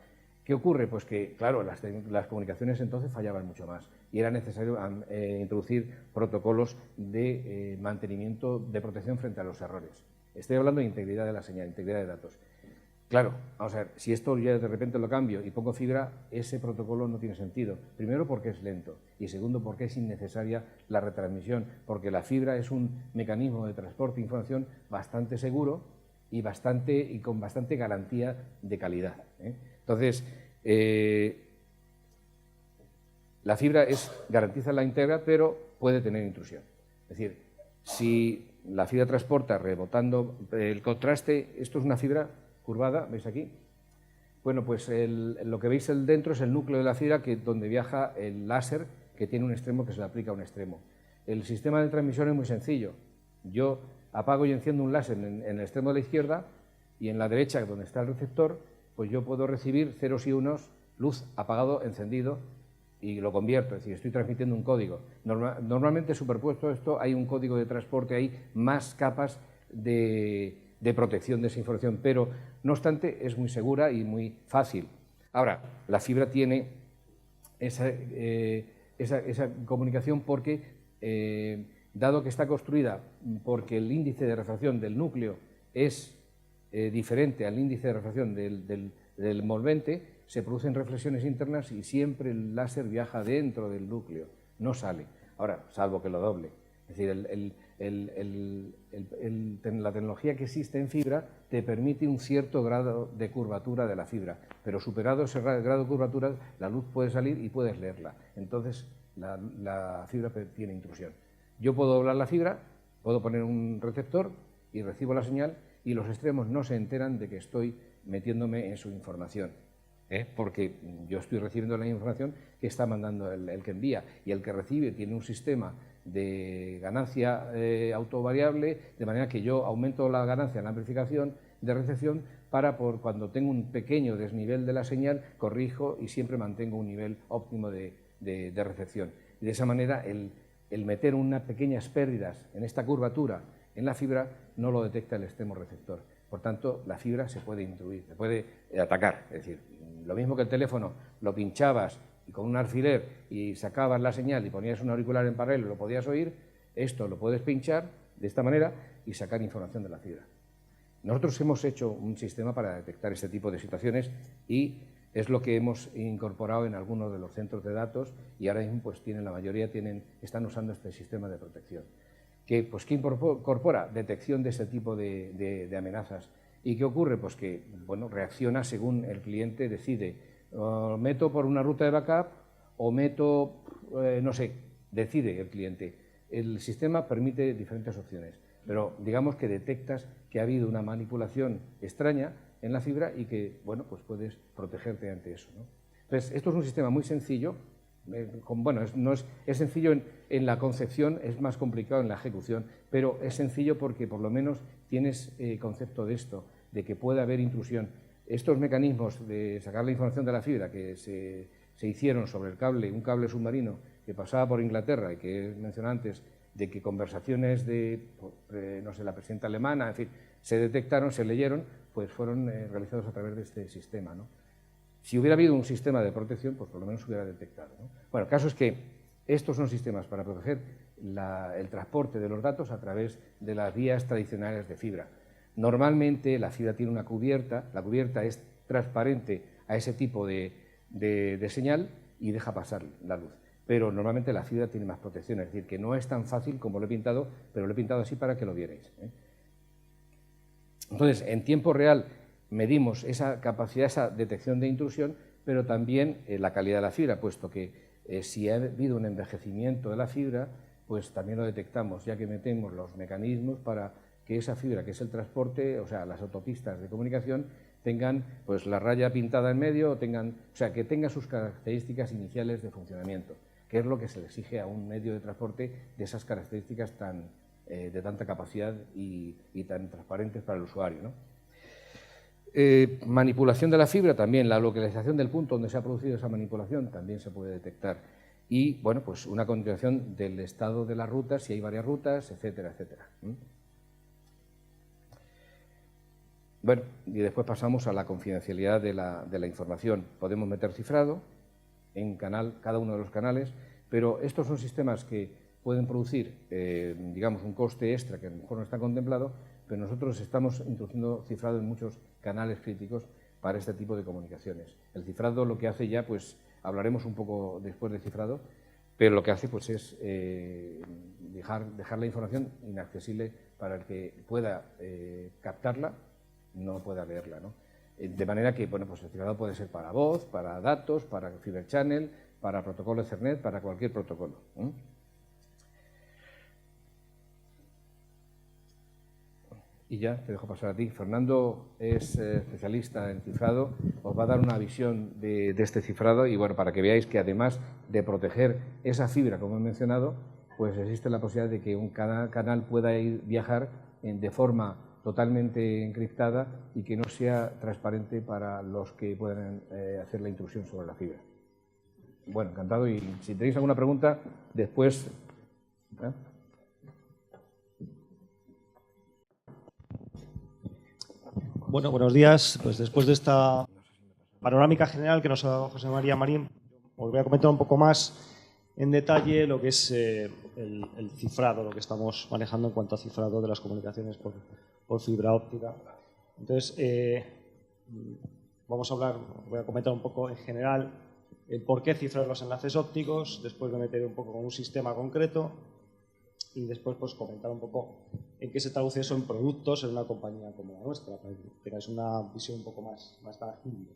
¿Qué ocurre? Pues que, claro, las comunicaciones entonces fallaban mucho más y era necesario introducir protocolos de mantenimiento de protección frente a los errores. Estoy hablando de integridad de la señal, integridad de datos. Claro, vamos a ver, si esto ya de repente lo cambio y pongo fibra, ese protocolo no tiene sentido. Primero porque es lento y segundo porque es innecesaria la retransmisión, porque la fibra es un mecanismo de transporte de información bastante seguro y con bastante garantía de calidad, ¿eh? Entonces, la fibra garantiza la íntegra, pero puede tener intrusión. Es decir, si la fibra transporta rebotando el contraste, esto es una fibra curvada, ¿veis aquí? Bueno, pues lo que veis dentro es el núcleo de la fibra, donde viaja el láser, que tiene un extremo que se le aplica a un extremo. El sistema de transmisión es muy sencillo. Yo apago y enciendo un láser en el extremo de la izquierda, y en la derecha, donde está el receptor, pues yo puedo recibir ceros y unos, luz, apagado, encendido, y lo convierto, es decir, estoy transmitiendo un código. Normalmente superpuesto a esto hay un código de transporte, hay más capas de protección de esa información, pero no obstante es muy segura y muy fácil. Ahora, la fibra tiene esa comunicación porque, dado que está construida porque el índice de refracción del núcleo es diferente al índice de refracción del envolvente, se producen reflexiones internas y siempre el láser viaja dentro del núcleo, no sale. Ahora, salvo que lo doble. Es decir, la tecnología que existe en fibra te permite un cierto grado de curvatura de la fibra, pero superado ese grado de curvatura, la luz puede salir y puedes leerla. Entonces, la fibra tiene intrusión. Yo puedo doblar la fibra, puedo poner un receptor y recibo la señal, y los extremos no se enteran de que estoy metiéndome en su información, porque yo estoy recibiendo la información que está mandando el que envía, y el que recibe tiene un sistema de ganancia autovariable, de manera que yo aumento la ganancia en la amplificación de recepción para, cuando tengo un pequeño desnivel de la señal, corrijo y siempre mantengo un nivel óptimo de recepción. Y de esa manera el meter unas pequeñas pérdidas en esta curvatura en la fibra no lo detecta el extremo receptor. Por tanto, la fibra se puede intruir, se puede atacar. Es decir, lo mismo que el teléfono lo pinchabas y con un alfiler y sacabas la señal y ponías un auricular en paralelo y lo podías oír, esto lo puedes pinchar de esta manera y sacar información de la fibra. Nosotros hemos hecho un sistema para detectar este tipo de situaciones y es lo que hemos incorporado en algunos de los centros de datos, y ahora mismo pues la mayoría están usando este sistema de protección. ¿Qué incorpora? Detección de ese tipo de amenazas. ¿Y qué ocurre? Pues que reacciona según el cliente decide. ¿Meto por una ruta de backup o meto, no sé, decide el cliente? El sistema permite diferentes opciones, pero digamos que detectas que ha habido una manipulación extraña en la fibra y que, pues puedes protegerte ante eso, ¿no? Entonces, esto es un sistema muy sencillo, es sencillo en la concepción, es más complicado en la ejecución, pero es sencillo porque por lo menos tienes concepto de esto, de que puede haber intrusión. Estos mecanismos de sacar la información de la fibra que se hicieron sobre el cable, un cable submarino que pasaba por Inglaterra y que mencioné antes, de que conversaciones de, no sé, la presidenta alemana, en fin, se detectaron, se leyeron, pues fueron realizados a través de este sistema, ¿no? Si hubiera habido un sistema de protección, pues por lo menos se hubiera detectado, ¿no? Bueno, el caso es que estos son sistemas para proteger el transporte de los datos a través de las vías tradicionales de fibra. Normalmente la fibra tiene una cubierta, la cubierta es transparente a ese tipo de señal y deja pasar la luz. Pero normalmente la fibra tiene más protección, es decir, que no es tan fácil como lo he pintado, pero lo he pintado así para que lo vierais, ¿eh? Entonces, en tiempo real medimos esa capacidad, esa detección de intrusión, pero también la calidad de la fibra, puesto que si ha habido un envejecimiento de la fibra, pues también lo detectamos, ya que metemos los mecanismos para que esa fibra, que es el transporte, o sea, las autopistas de comunicación, tengan pues la raya pintada en medio, o sea, que tenga sus características iniciales de funcionamiento, que es lo que se le exige a un medio de transporte de esas características de tanta capacidad y tan transparentes para el usuario, ¿no? Manipulación de la fibra también, la localización del punto donde se ha producido esa manipulación también se puede detectar. Y, bueno, pues una continuación del estado de las rutas, si hay varias rutas, etcétera, etcétera. Bueno, y después pasamos a la confidencialidad de la información. Podemos meter cifrado en cada uno de los canales, pero estos son sistemas que pueden producir, digamos, un coste extra que a lo mejor no está contemplado, pero nosotros estamos introduciendo cifrado en muchos canales críticos para este tipo de comunicaciones. El cifrado lo que hace ya, pues hablaremos un poco después del cifrado, pero lo que hace pues es dejar la información inaccesible para el que pueda captarla, no pueda leerla, ¿no? De manera que, bueno, pues el cifrado puede ser para voz, para datos, para Fiber Channel, para protocolo Ethernet, para cualquier protocolo, ¿eh? Y ya te dejo pasar a ti. Fernando es especialista en cifrado, os va a dar una visión de este cifrado y, bueno, para que veáis que además de proteger esa fibra, como he mencionado, pues existe la posibilidad de que cada canal pueda viajar de forma totalmente encriptada y que no sea transparente para los que puedan hacer la intrusión sobre la fibra. Bueno, encantado, y si tenéis alguna pregunta, después... Bueno, buenos días. Pues después de esta panorámica general que nos ha dado José María Marín, os voy a comentar un poco más en detalle lo que es el cifrado, lo que estamos manejando en cuanto a cifrado de las comunicaciones por fibra óptica. Entonces, voy a comentar un poco en general el por qué cifrar los enlaces ópticos, después me meteré un poco con un sistema concreto y después pues comentar un poco en qué se traduce eso en productos en una compañía como la nuestra, para que tengáis una visión un poco más tangible.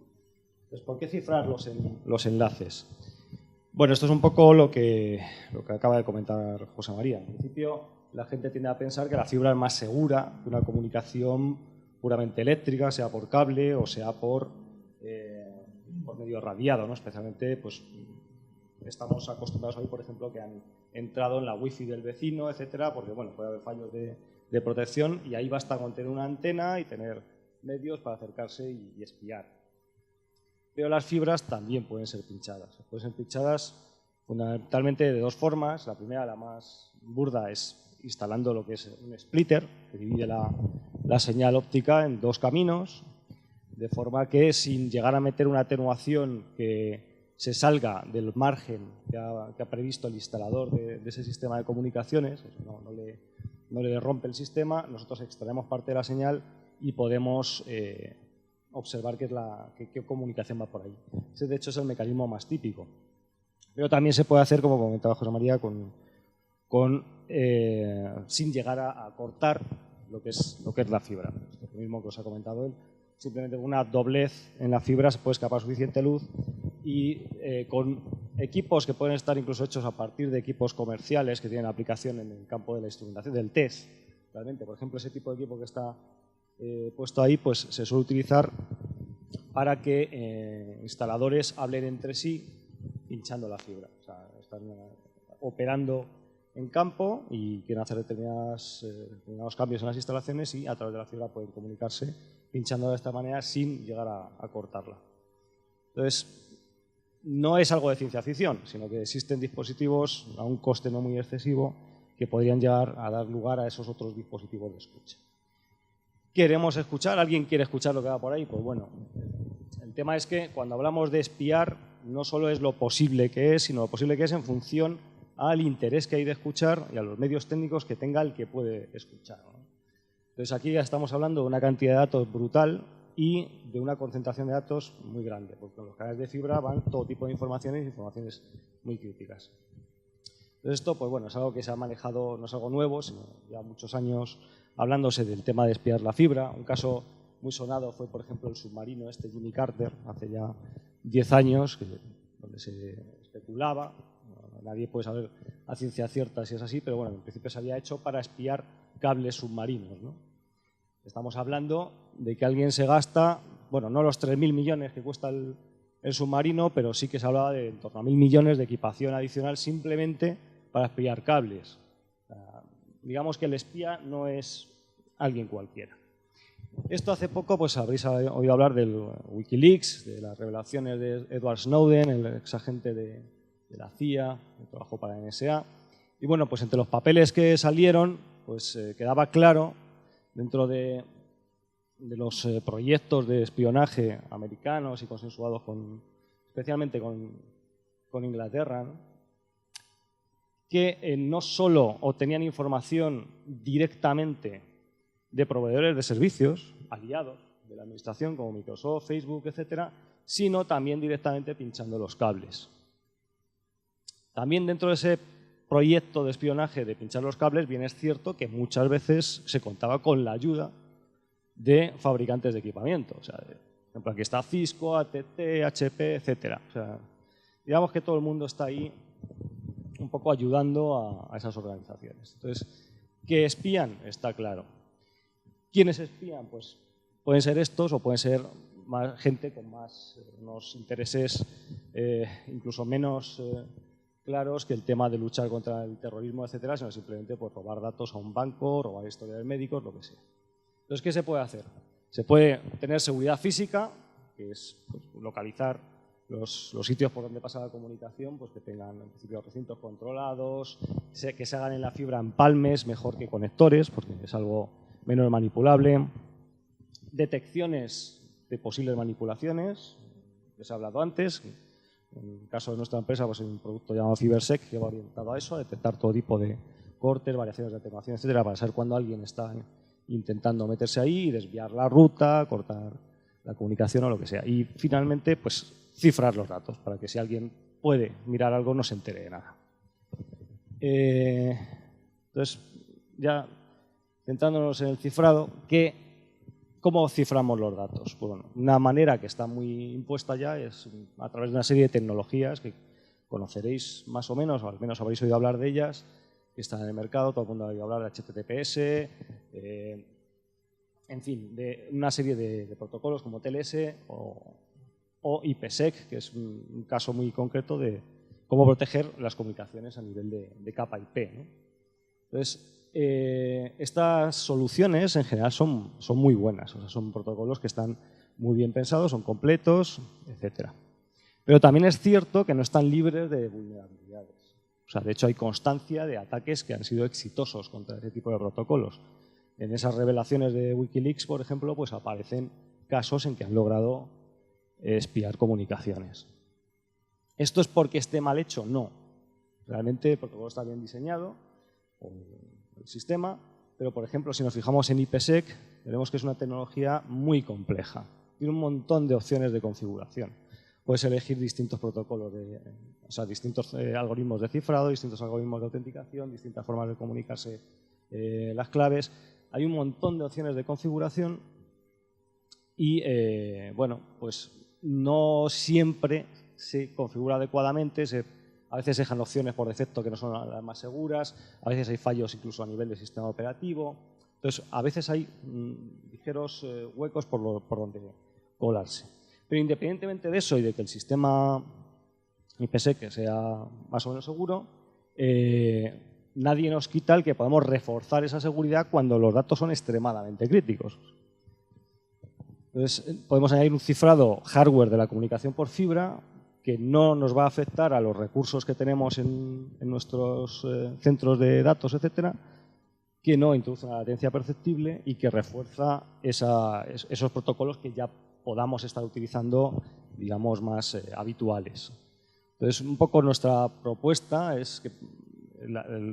Entonces, ¿por qué cifrar los enlaces? Bueno, esto es un poco lo que acaba de comentar José María. En principio, la gente tiende a pensar que la fibra es más segura que una comunicación puramente eléctrica, sea por cable o sea por medio radiado, ¿no? Especialmente, pues, estamos acostumbrados hoy, por ejemplo, que han entrado en la wifi del vecino, etcétera, porque, bueno, puede haber fallos de protección y ahí basta con tener una antena y tener medios para acercarse y espiar. Pero las fibras también pueden ser pinchadas. Pueden ser pinchadas fundamentalmente de dos formas. La primera, la más burda, es instalando lo que es un splitter, que divide la señal óptica en dos caminos, de forma que sin llegar a meter una atenuación que se salga del margen que ha previsto el instalador de ese sistema de comunicaciones, no le rompe el sistema, nosotros extraemos parte de la señal y podemos observar qué comunicación va por ahí. Ese, de hecho, es el mecanismo más típico. Pero también se puede hacer, como comentaba José María, sin llegar a cortar lo que es la fibra. Esto es lo mismo que os ha comentado él. Simplemente con una doblez en la fibra se puede escapar suficiente luz y con equipos que pueden estar incluso hechos a partir de equipos comerciales que tienen aplicación en el campo de la instrumentación, del test. Realmente, por ejemplo, ese tipo de equipo que está puesto ahí, pues se suele utilizar para que instaladores hablen entre sí pinchando la fibra. O están operando en campo y quieren hacer determinados cambios en las instalaciones y a través de la fibra pueden comunicarse pinchando de esta manera sin llegar a cortarla. Entonces, no es algo de ciencia ficción, sino que existen dispositivos a un coste no muy excesivo que podrían llegar a dar lugar a esos otros dispositivos de escucha. ¿Queremos escuchar? ¿Alguien quiere escuchar lo que va por ahí? Pues bueno, el tema es que cuando hablamos de espiar no solo es lo posible que es, sino lo posible que es en función al interés que hay de escuchar y a los medios técnicos que tenga el que puede escuchar, ¿no? Entonces aquí ya estamos hablando de una cantidad de datos brutal y de una concentración de datos muy grande, porque con los canales de fibra van todo tipo de informaciones muy críticas. Entonces esto, pues bueno, es algo que se ha manejado, no es algo nuevo, sino ya muchos años hablándose del tema de espiar la fibra. Un caso muy sonado fue, por ejemplo, el submarino Jimmy Carter, hace ya 10 años, donde se especulaba, nadie puede saber a ciencia cierta si es así, pero bueno, en principio se había hecho para espiar cables submarinos, ¿no? Estamos hablando de que alguien se gasta, bueno, no los 3.000 millones que cuesta el submarino, pero sí que se hablaba de en torno a 1.000 millones de equipación adicional simplemente para espiar cables. Digamos que el espía no es alguien cualquiera. Esto hace poco, pues habréis oído hablar del Wikileaks, de las revelaciones de Edward Snowden, el exagente de la CIA, que trabajó para la NSA. Y bueno, pues entre los papeles que salieron, pues quedaba claro, dentro de los proyectos de espionaje americanos y consensuados especialmente con Inglaterra, ¿no?, que no solo obtenían información directamente de proveedores de servicios, aliados de la administración como Microsoft, Facebook, etcétera, sino también directamente pinchando los cables. También dentro de ese proyecto de espionaje de pinchar los cables, bien es cierto que muchas veces se contaba con la ayuda de fabricantes de equipamiento. O sea, por ejemplo, aquí está Cisco, AT&T, HP, etcétera. O sea, digamos que todo el mundo está ahí un poco ayudando a esas organizaciones. Entonces, ¿qué espían? Está claro. ¿Quiénes espían? Pues pueden ser estos o pueden ser gente con unos intereses incluso menos claros que el tema de luchar contra el terrorismo, etcétera, sino simplemente pues, robar datos a un banco, robar historias médicos, lo que sea. Entonces, ¿qué se puede hacer? Se puede tener seguridad física, que es pues, localizar los sitios por donde pasa la comunicación, pues que tengan en principio recintos controlados, que se hagan en la fibra empalmes mejor que conectores, porque es algo menos manipulable. Detecciones de posibles manipulaciones, que se ha hablado antes. En el caso de nuestra empresa, pues hay un producto llamado CyberSec que va orientado a eso, a detectar todo tipo de cortes, variaciones de atenuación, etcétera, para saber cuándo alguien está intentando meterse ahí y desviar la ruta, cortar la comunicación o lo que sea. Y finalmente, pues cifrar los datos para que si alguien puede mirar algo no se entere de nada. Entonces, ya centrándonos en el cifrado, ¿cómo ciframos los datos? Pues bueno, una manera que está muy impuesta ya es a través de una serie de tecnologías que conoceréis más o menos, o al menos habréis oído hablar de ellas, que están en el mercado, todo el mundo ha oído hablar de HTTPS, en fin, de una serie de protocolos como TLS o IPsec, que es un caso muy concreto de cómo proteger las comunicaciones a nivel de capa IP, ¿no? Entonces, estas soluciones en general son muy buenas, o sea, son protocolos que están muy bien pensados, son completos, etcétera. Pero también es cierto que no están libres de vulnerabilidades. O sea, de hecho hay constancia de ataques que han sido exitosos contra ese tipo de protocolos. En esas revelaciones de Wikileaks, por ejemplo, pues aparecen casos en que han logrado espiar comunicaciones. ¿Esto es porque esté mal hecho? No. Realmente el protocolo está bien diseñado, el sistema, pero por ejemplo, si nos fijamos en IPsec, veremos que es una tecnología muy compleja. Tiene un montón de opciones de configuración. Puedes elegir distintos protocolos, o sea, distintos algoritmos de cifrado, distintos algoritmos de autenticación, distintas formas de comunicarse las claves. Hay un montón de opciones de configuración y, bueno, pues no siempre se configura adecuadamente, a veces se dejan opciones por defecto que no son las más seguras, a veces hay fallos incluso a nivel del sistema operativo. Entonces, a veces hay ligeros huecos por donde colarse. Pero independientemente de eso y de que el sistema IPsec que sea más o menos seguro, nadie nos quita el que podamos reforzar esa seguridad cuando los datos son extremadamente críticos. Entonces, podemos añadir un cifrado hardware de la comunicación por fibra que no nos va a afectar a los recursos que tenemos en nuestros centros de datos, etcétera, que no introduce una latencia perceptible y que refuerza esos protocolos que ya podamos estar utilizando, digamos, más habituales. Entonces, un poco nuestra propuesta es que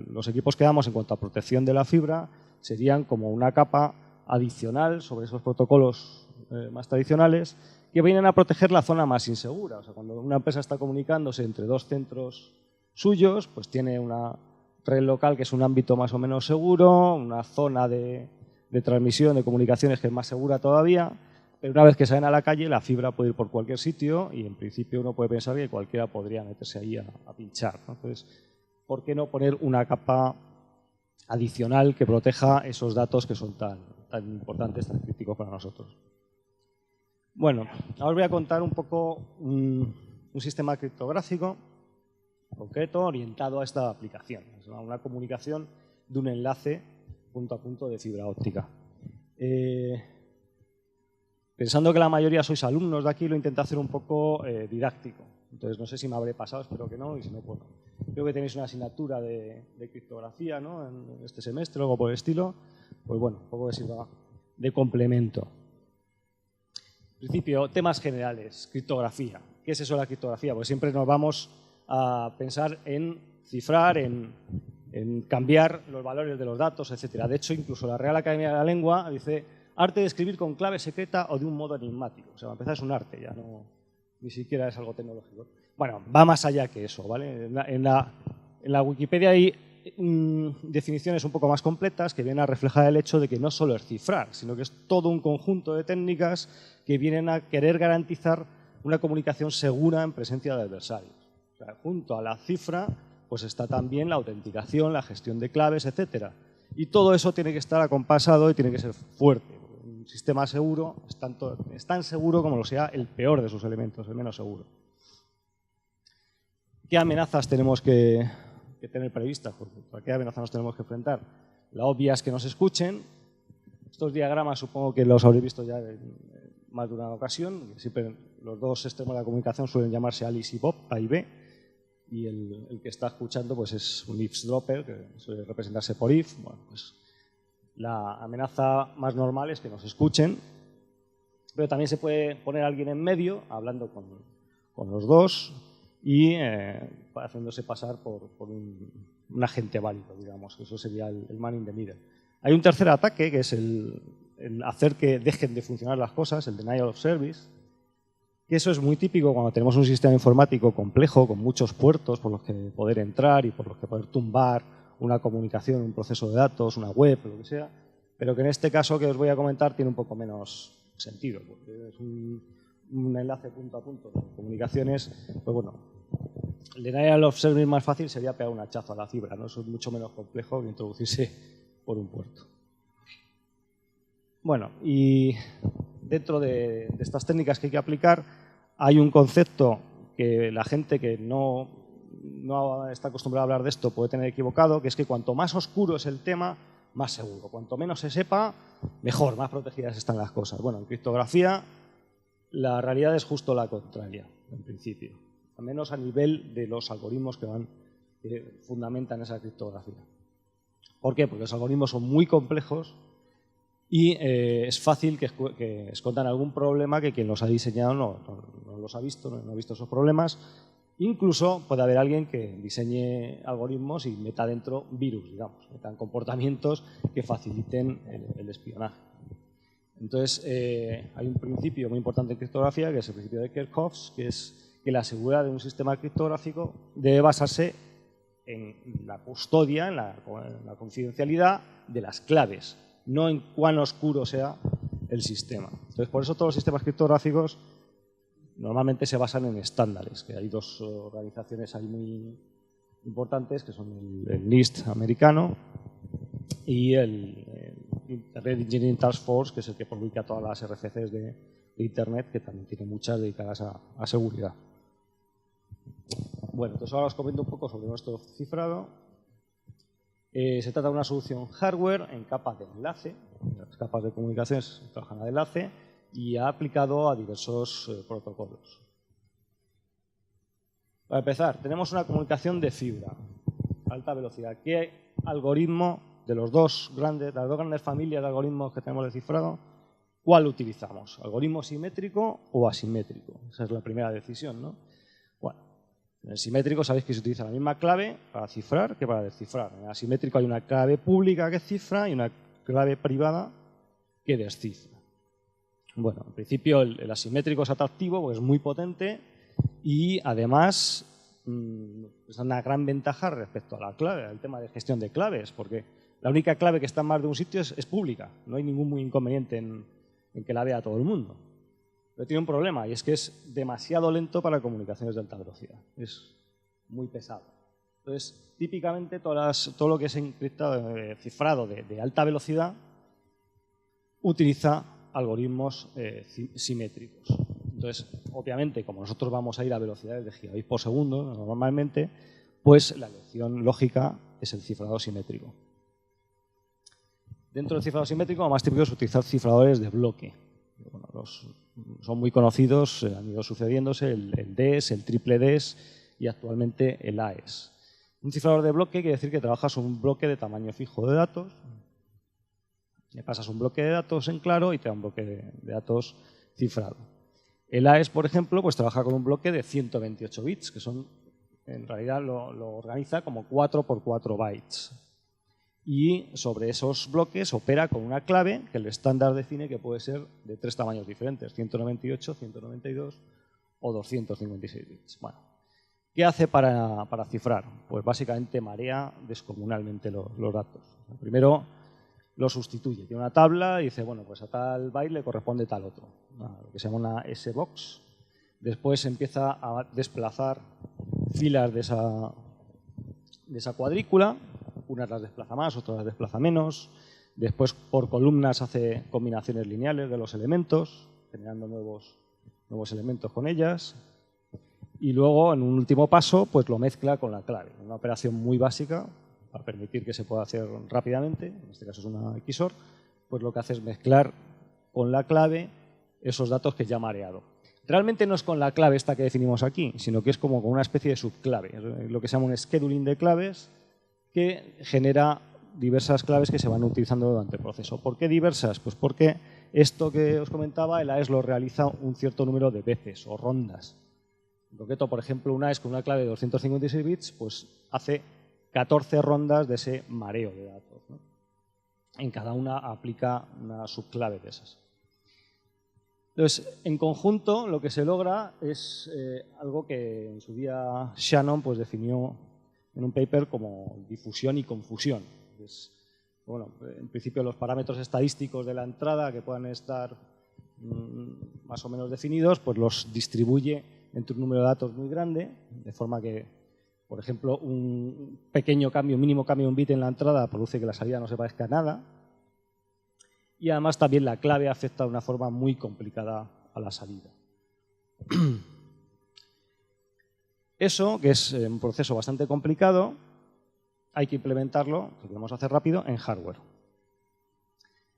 los equipos que damos en cuanto a protección de la fibra serían como una capa adicional sobre esos protocolos más tradicionales que vienen a proteger la zona más insegura. O sea, cuando una empresa está comunicándose entre dos centros suyos, pues tiene una red local que es un ámbito más o menos seguro, una zona de transmisión de comunicaciones que es más segura todavía, pero una vez que salen a la calle la fibra puede ir por cualquier sitio y en principio uno puede pensar que cualquiera podría meterse ahí a pinchar, ¿no? Entonces, ¿por qué no poner una capa adicional que proteja esos datos que son tan importantes, tan críticos para nosotros? Bueno, ahora os voy a contar un poco un sistema criptográfico concreto orientado a esta aplicación. Es una comunicación de un enlace punto a punto de fibra óptica. Pensando que la mayoría sois alumnos de aquí, lo intenté hacer un poco didáctico. Entonces, no sé si me habré pasado, espero que no, y si no, bueno. Creo que tenéis una asignatura de criptografía, ¿no?, en este semestre, o algo por el estilo. Pues bueno, un poco que sirva de complemento. En principio, temas generales, criptografía. ¿Qué es eso de la criptografía? Pues siempre nos vamos a pensar en cifrar, en cambiar los valores de los datos, etcétera. De hecho, incluso la Real Academia de la Lengua dice arte de escribir con clave secreta o de un modo enigmático. O sea, para empezar es un arte, ya no, ni siquiera es algo tecnológico. Bueno, va más allá que eso, ¿vale? En la Wikipedia hay definiciones un poco más completas que vienen a reflejar el hecho de que no solo es cifrar, sino que es todo un conjunto de técnicas que vienen a querer garantizar una comunicación segura en presencia de adversarios. O sea, junto a la cifra, pues está también la autenticación, la gestión de claves, etcétera. Y todo eso tiene que estar acompasado y tiene que ser fuerte. Un sistema seguro es tan seguro como lo sea el peor de sus elementos, el menos seguro. ¿Qué amenazas tenemos que tener previstas? ¿A qué amenazas nos tenemos que enfrentar? La obvia es que nos escuchen. Estos diagramas supongo que los habréis visto ya en más de una ocasión. Siempre los dos extremos de la comunicación suelen llamarse Alice y Bob, A y B. Y el que está escuchando pues es un eavesdropper, que suele representarse por if. Bueno, pues la amenaza más normal es que nos escuchen, pero también se puede poner a alguien en medio, hablando con los dos y haciéndose pasar por un agente válido, digamos. Eso sería el man in the middle. Hay un tercer ataque, que es el hacer que dejen de funcionar las cosas, el denial of service. Y eso es muy típico cuando tenemos un sistema informático complejo, con muchos puertos por los que poder entrar y por los que poder tumbar una comunicación, un proceso de datos, una web, lo que sea, pero que en este caso que os voy a comentar tiene un poco menos sentido, porque es un enlace punto a punto de comunicaciones. Pues bueno, el denial of service más fácil sería pegar un hachazo a la fibra, ¿no? Eso es mucho menos complejo que introducirse por un puerto. Bueno, y dentro de estas técnicas que hay que aplicar hay un concepto que la gente que no está acostumbrada a hablar de esto puede tener equivocado, que es que cuanto más oscuro es el tema, más seguro. Cuanto menos se sepa, mejor, más protegidas están las cosas. Bueno, en criptografía la realidad es justo la contraria, en principio, al menos a nivel de los algoritmos que fundamentan esa criptografía. ¿Por qué? Porque los algoritmos son muy complejos y es fácil que escondan algún problema que quien los ha diseñado no los ha visto, no ha visto esos problemas. Incluso puede haber alguien que diseñe algoritmos y meta dentro virus, digamos, metan comportamientos que faciliten el espionaje. Entonces, hay un principio muy importante en criptografía, que es el principio de Kerckhoffs, que es que la seguridad de un sistema criptográfico debe basarse en la custodia, en la confidencialidad de las claves, no en cuán oscuro sea el sistema. Entonces, por eso todos los sistemas criptográficos normalmente se basan en estándares, que hay dos organizaciones ahí muy importantes, que son el NIST americano y el Red Engineering Task Force, que es el que publica todas las RFCs de Internet, que también tiene muchas dedicadas a seguridad. Bueno, entonces ahora os comento un poco sobre nuestro cifrado. Se trata de una solución hardware en capas de enlace. Las capas de comunicaciones trabajan de enlace y ha aplicado a diversos protocolos. Para empezar, tenemos una comunicación de fibra, alta velocidad. ¿Qué algoritmo de las dos grandes familias de algoritmos que tenemos de cifrado, cuál utilizamos? ¿Algoritmo simétrico o asimétrico? Esa es la primera decisión, ¿no? Bueno, en el simétrico sabéis que se utiliza la misma clave para cifrar que para descifrar. En el asimétrico hay una clave pública que cifra y una clave privada que descifra. Bueno, en principio el asimétrico es atractivo porque es muy potente y además es una gran ventaja respecto a la clave, al tema de gestión de claves, porque la única clave que está en más de un sitio es pública. No hay ningún inconveniente en que la vea todo el mundo. Pero tiene un problema y es que es demasiado lento para comunicaciones de alta velocidad. Es muy pesado. Entonces, típicamente todo lo que es encriptado, cifrado de alta velocidad utiliza algoritmos simétricos. Entonces, obviamente, como nosotros vamos a ir a velocidades de gigabits por segundo, normalmente, pues la elección lógica es el cifrado simétrico. Dentro del cifrado simétrico, lo más típico es utilizar cifradores de bloque. Bueno, son muy conocidos, han ido sucediéndose el DES, el triple DES y actualmente el AES. Un cifrador de bloque quiere decir que trabajas un bloque de tamaño fijo de datos, le pasas un bloque de datos en claro y te da un bloque de datos cifrado. El AES, por ejemplo, pues trabaja con un bloque de 128 bits, que son, en realidad lo organiza como 4 por 4 bytes. Y sobre esos bloques opera con una clave que el estándar define que puede ser de 3 tamaños diferentes, 198, 192 o 256 bits. Bueno, ¿qué hace para cifrar? Pues básicamente marea descomunalmente los datos. Primero lo sustituye, tiene una tabla y dice, bueno, pues a tal byte le corresponde tal otro, lo que se llama una S-box. Después empieza a desplazar filas de esa cuadrícula, unas las desplaza más, otras las desplaza menos. Después por columnas hace combinaciones lineales de los elementos, generando nuevos elementos con ellas. Y luego, en un último paso, pues lo mezcla con la clave. Una operación muy básica, para permitir que se pueda hacer rápidamente, en este caso es una XOR, pues lo que hace es mezclar con la clave esos datos que ya ha mareado. Realmente no es con la clave esta que definimos aquí, sino que es como con una especie de subclave, es lo que se llama un scheduling de claves que genera diversas claves que se van utilizando durante el proceso. ¿Por qué diversas? Pues porque esto que os comentaba, el AES lo realiza un cierto número de veces o rondas. En concreto, por ejemplo, un AES con una clave de 256 bits, pues hace 14 rondas de ese mareo de datos, ¿no? En cada una aplica una subclave de esas. Entonces, en conjunto, lo que se logra es algo que en su día Shannon pues, definió en un paper como difusión y confusión. Pues, bueno, en principio, los parámetros estadísticos de la entrada que puedan estar más o menos definidos, pues los distribuye entre un número de datos muy grande, de forma que, por ejemplo, un pequeño cambio, mínimo cambio de un bit en la entrada produce que la salida no se parezca a nada. Y además también la clave afecta de una forma muy complicada a la salida. Eso, que es un proceso bastante complicado, hay que implementarlo, si queremos hacer rápido, en hardware.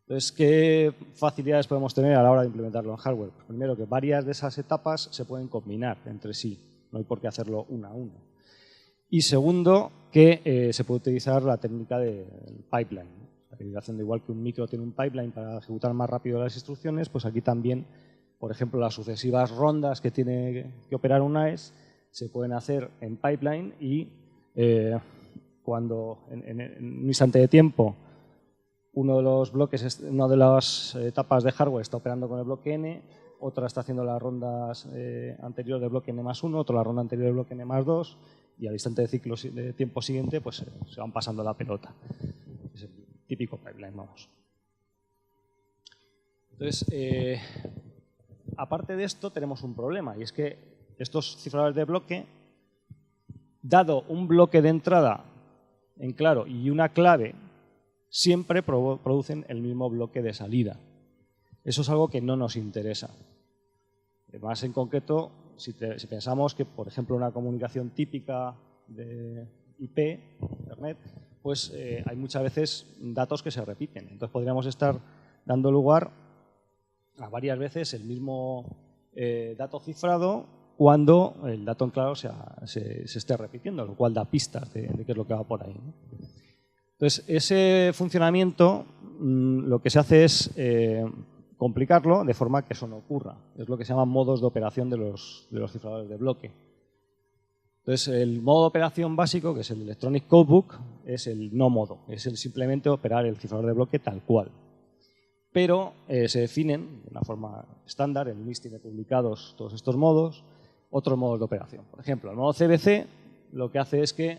Entonces, ¿qué facilidades podemos tener a la hora de implementarlo en hardware? Pues primero, que varias de esas etapas se pueden combinar entre sí, no hay por qué hacerlo una a una. Y segundo, que se puede utilizar la técnica del pipeline. Haciendo igual que un micro tiene un pipeline para ejecutar más rápido las instrucciones, pues aquí también, por ejemplo, las sucesivas rondas que tiene que operar un AES se pueden hacer en pipeline y cuando en un instante de tiempo uno de los bloques, una de las etapas de hardware está operando con el bloque N, otra está haciendo las rondas anteriores del bloque N más 1, otra la ronda anterior del bloque N más 2 y al instante de tiempo siguiente pues se van pasando la pelota. Es el típico pipeline, vamos. Entonces, aparte de esto tenemos un problema y es que estos cifradores de bloque, dado un bloque de entrada en claro y una clave, siempre producen el mismo bloque de salida. Eso es algo que no nos interesa. Más en concreto, si pensamos que, por ejemplo, una comunicación típica de IP, Internet, pues hay muchas veces datos que se repiten. Entonces podríamos estar dando lugar a varias veces el mismo dato cifrado cuando el dato en claro se esté repitiendo, lo cual da pistas de qué es lo que va por ahí, ¿no? Entonces, ese funcionamiento lo que se hace es complicarlo de forma que eso no ocurra. Es lo que se llama modos de operación de los cifradores de bloque. Entonces, el modo de operación básico, que es el Electronic Codebook, es el no modo, es el simplemente operar el cifrador de bloque tal cual. Pero se definen de una forma estándar, en NIST tiene publicados todos estos modos, otros modos de operación. Por ejemplo, el modo CBC lo que hace es que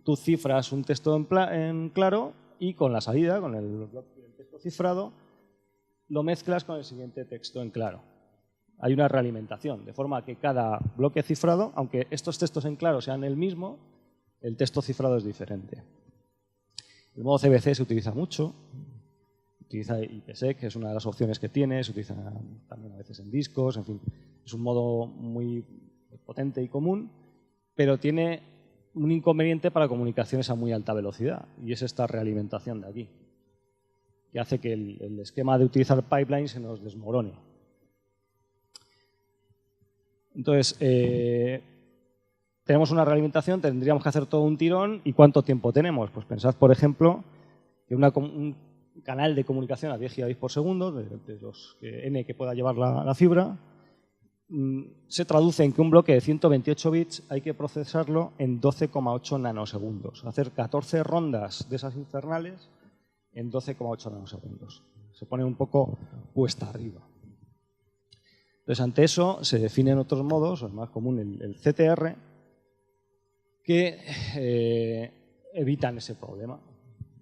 tú cifras un texto en claro y con la salida, con el texto cifrado, lo mezclas con el siguiente texto en claro. Hay una realimentación, de forma que cada bloque cifrado, aunque estos textos en claro sean el mismo, el texto cifrado es diferente. El modo CBC se utiliza mucho, utiliza IPsec, que es una de las opciones que tiene, se utiliza también a veces en discos, en fin, es un modo muy potente y común, pero tiene un inconveniente para comunicaciones a muy alta velocidad, y es esta realimentación de aquí, que hace que el esquema de utilizar pipeline se nos desmorone. Entonces, tenemos una realimentación, tendríamos que hacer todo un tirón, ¿y cuánto tiempo tenemos? Pues pensad, por ejemplo, que un canal de comunicación a 10 gigabits por segundo, de los N que pueda llevar la fibra, se traduce en que un bloque de 128 bits hay que procesarlo en 12,8 nanosegundos. Hacer 14 rondas de esas infernales en 12,8 nanosegundos. Se pone un poco cuesta arriba. Entonces, ante eso se definen otros modos, el más común, el CTR, que evitan ese problema.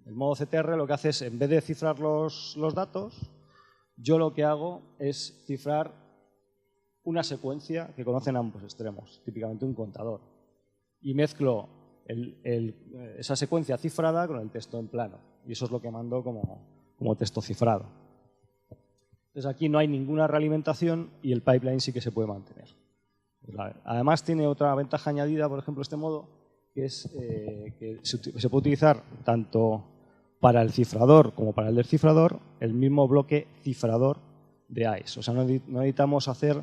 El modo CTR lo que hace es, en vez de cifrar los datos, yo lo que hago es cifrar una secuencia que conocen ambos extremos, típicamente un contador, y mezclo esa secuencia cifrada con el texto en plano, y eso es lo que mando como texto cifrado. Entonces aquí no hay ninguna realimentación y el pipeline sí que se puede mantener. Además tiene otra ventaja añadida, por ejemplo, este modo, que es que se puede utilizar tanto para el cifrador como para el descifrador el mismo bloque cifrador de AES. O sea, no necesitamos hacer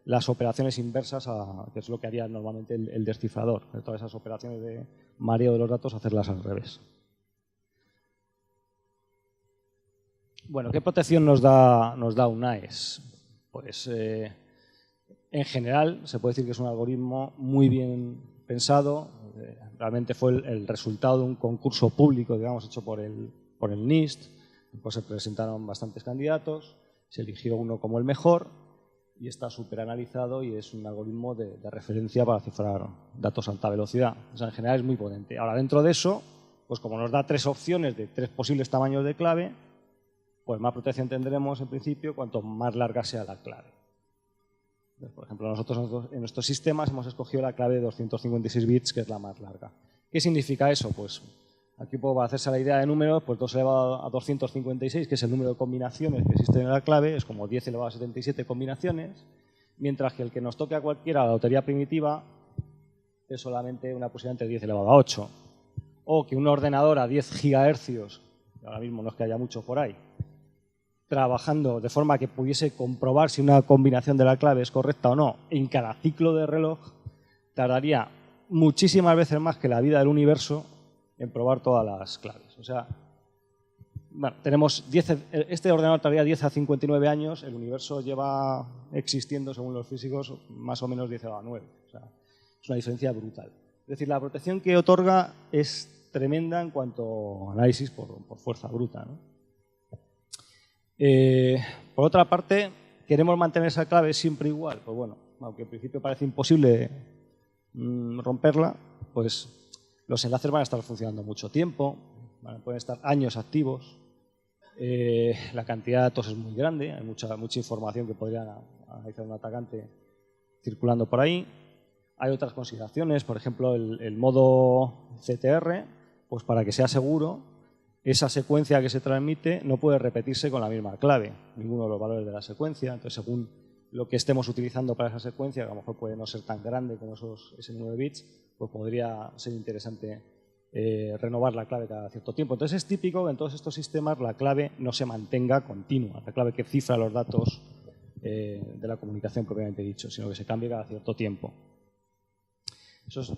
las operaciones inversas, que es lo que haría normalmente el descifrador. Todas esas operaciones de mareo de los datos, hacerlas al revés. Bueno, ¿qué protección nos da un AES? Pues en general se puede decir que es un algoritmo muy bien pensado. Realmente fue el resultado de un concurso público, digamos, hecho por el NIST. Después se presentaron bastantes candidatos, se eligió uno como el mejor y está súper analizado y es un algoritmo de referencia para cifrar datos a alta velocidad. O sea, en general es muy potente. Ahora, dentro de eso, pues como nos da 3 opciones de 3 posibles tamaños de clave, pues más protección tendremos en principio cuanto más larga sea la clave. Entonces, por ejemplo, nosotros en nuestros sistemas hemos escogido la clave de 256 bits, que es la más larga. ¿Qué significa eso? Pues aquí puedo hacerse la idea de números, pues 2 elevado a 256, que es el número de combinaciones que existen en la clave, es como 10 elevado a 77 combinaciones, mientras que el que nos toque a cualquiera, la lotería primitiva, es solamente una posibilidad entre 10 elevado a 8. O que un ordenador a 10 gigahercios, ahora mismo no es que haya mucho por ahí, trabajando de forma que pudiese comprobar si una combinación de la clave es correcta o no, en cada ciclo de reloj, tardaría muchísimas veces más que la vida del universo en probar todas las claves. O sea, bueno, tenemos este ordenador tardaría 10 a 59 años, el universo lleva existiendo, según los físicos, más o menos 10 a 9. O sea, es una diferencia brutal. Es decir, la protección que otorga es tremenda en cuanto a análisis por fuerza bruta, ¿no? Por otra parte, ¿queremos mantener esa clave siempre igual? Pues bueno, aunque en principio parece imposible romperla, pues los enlaces van a estar funcionando mucho tiempo, pueden estar años activos, la cantidad de datos es muy grande, hay mucha información que podría analizar un atacante circulando por ahí. Hay otras consideraciones, por ejemplo, el modo CTR, pues para que sea seguro, esa secuencia que se transmite no puede repetirse con la misma clave, ninguno de los valores de la secuencia. Entonces, según lo que estemos utilizando para esa secuencia, que a lo mejor puede no ser tan grande como ese número de bits, pues podría ser interesante renovar la clave cada cierto tiempo. Entonces es típico que en todos estos sistemas la clave no se mantenga continua, la clave que cifra los datos de la comunicación propiamente dicho, sino que se cambie cada cierto tiempo. Eso es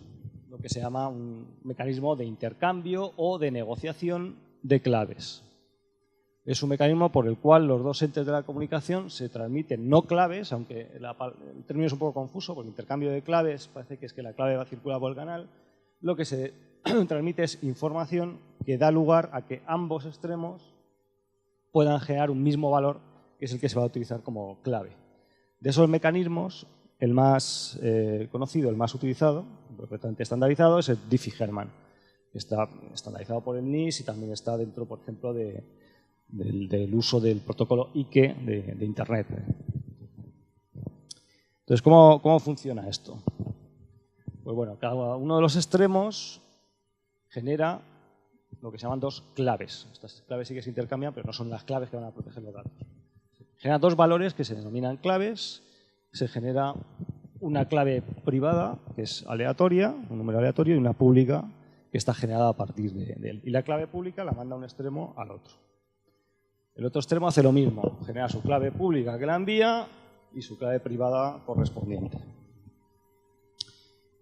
lo que se llama un mecanismo de intercambio o de negociación de claves. Es un mecanismo por el cual los dos entes de la comunicación se transmiten no claves, aunque el término es un poco confuso, porque el intercambio de claves parece que es que la clave va a circular por el canal. Lo que se transmite es información que da lugar a que ambos extremos puedan generar un mismo valor, que es el que se va a utilizar como clave. De esos mecanismos, el más conocido, el más utilizado, perfectamente estandarizado, es el Diffie-Hellman. Está estandarizado por el NIST y también está dentro, por ejemplo, del uso del protocolo IKE de Internet. Entonces, ¿cómo funciona esto? Pues bueno, cada uno de los extremos genera lo que se llaman dos claves. Estas claves sí que se intercambian, pero no son las claves que van a proteger los datos. Genera dos valores que se denominan claves. Se genera una clave privada, que es aleatoria, un número aleatorio, y una pública, que está generada a partir de él. Y la clave pública la manda a un extremo al otro. El otro extremo hace lo mismo, genera su clave pública que la envía y su clave privada correspondiente.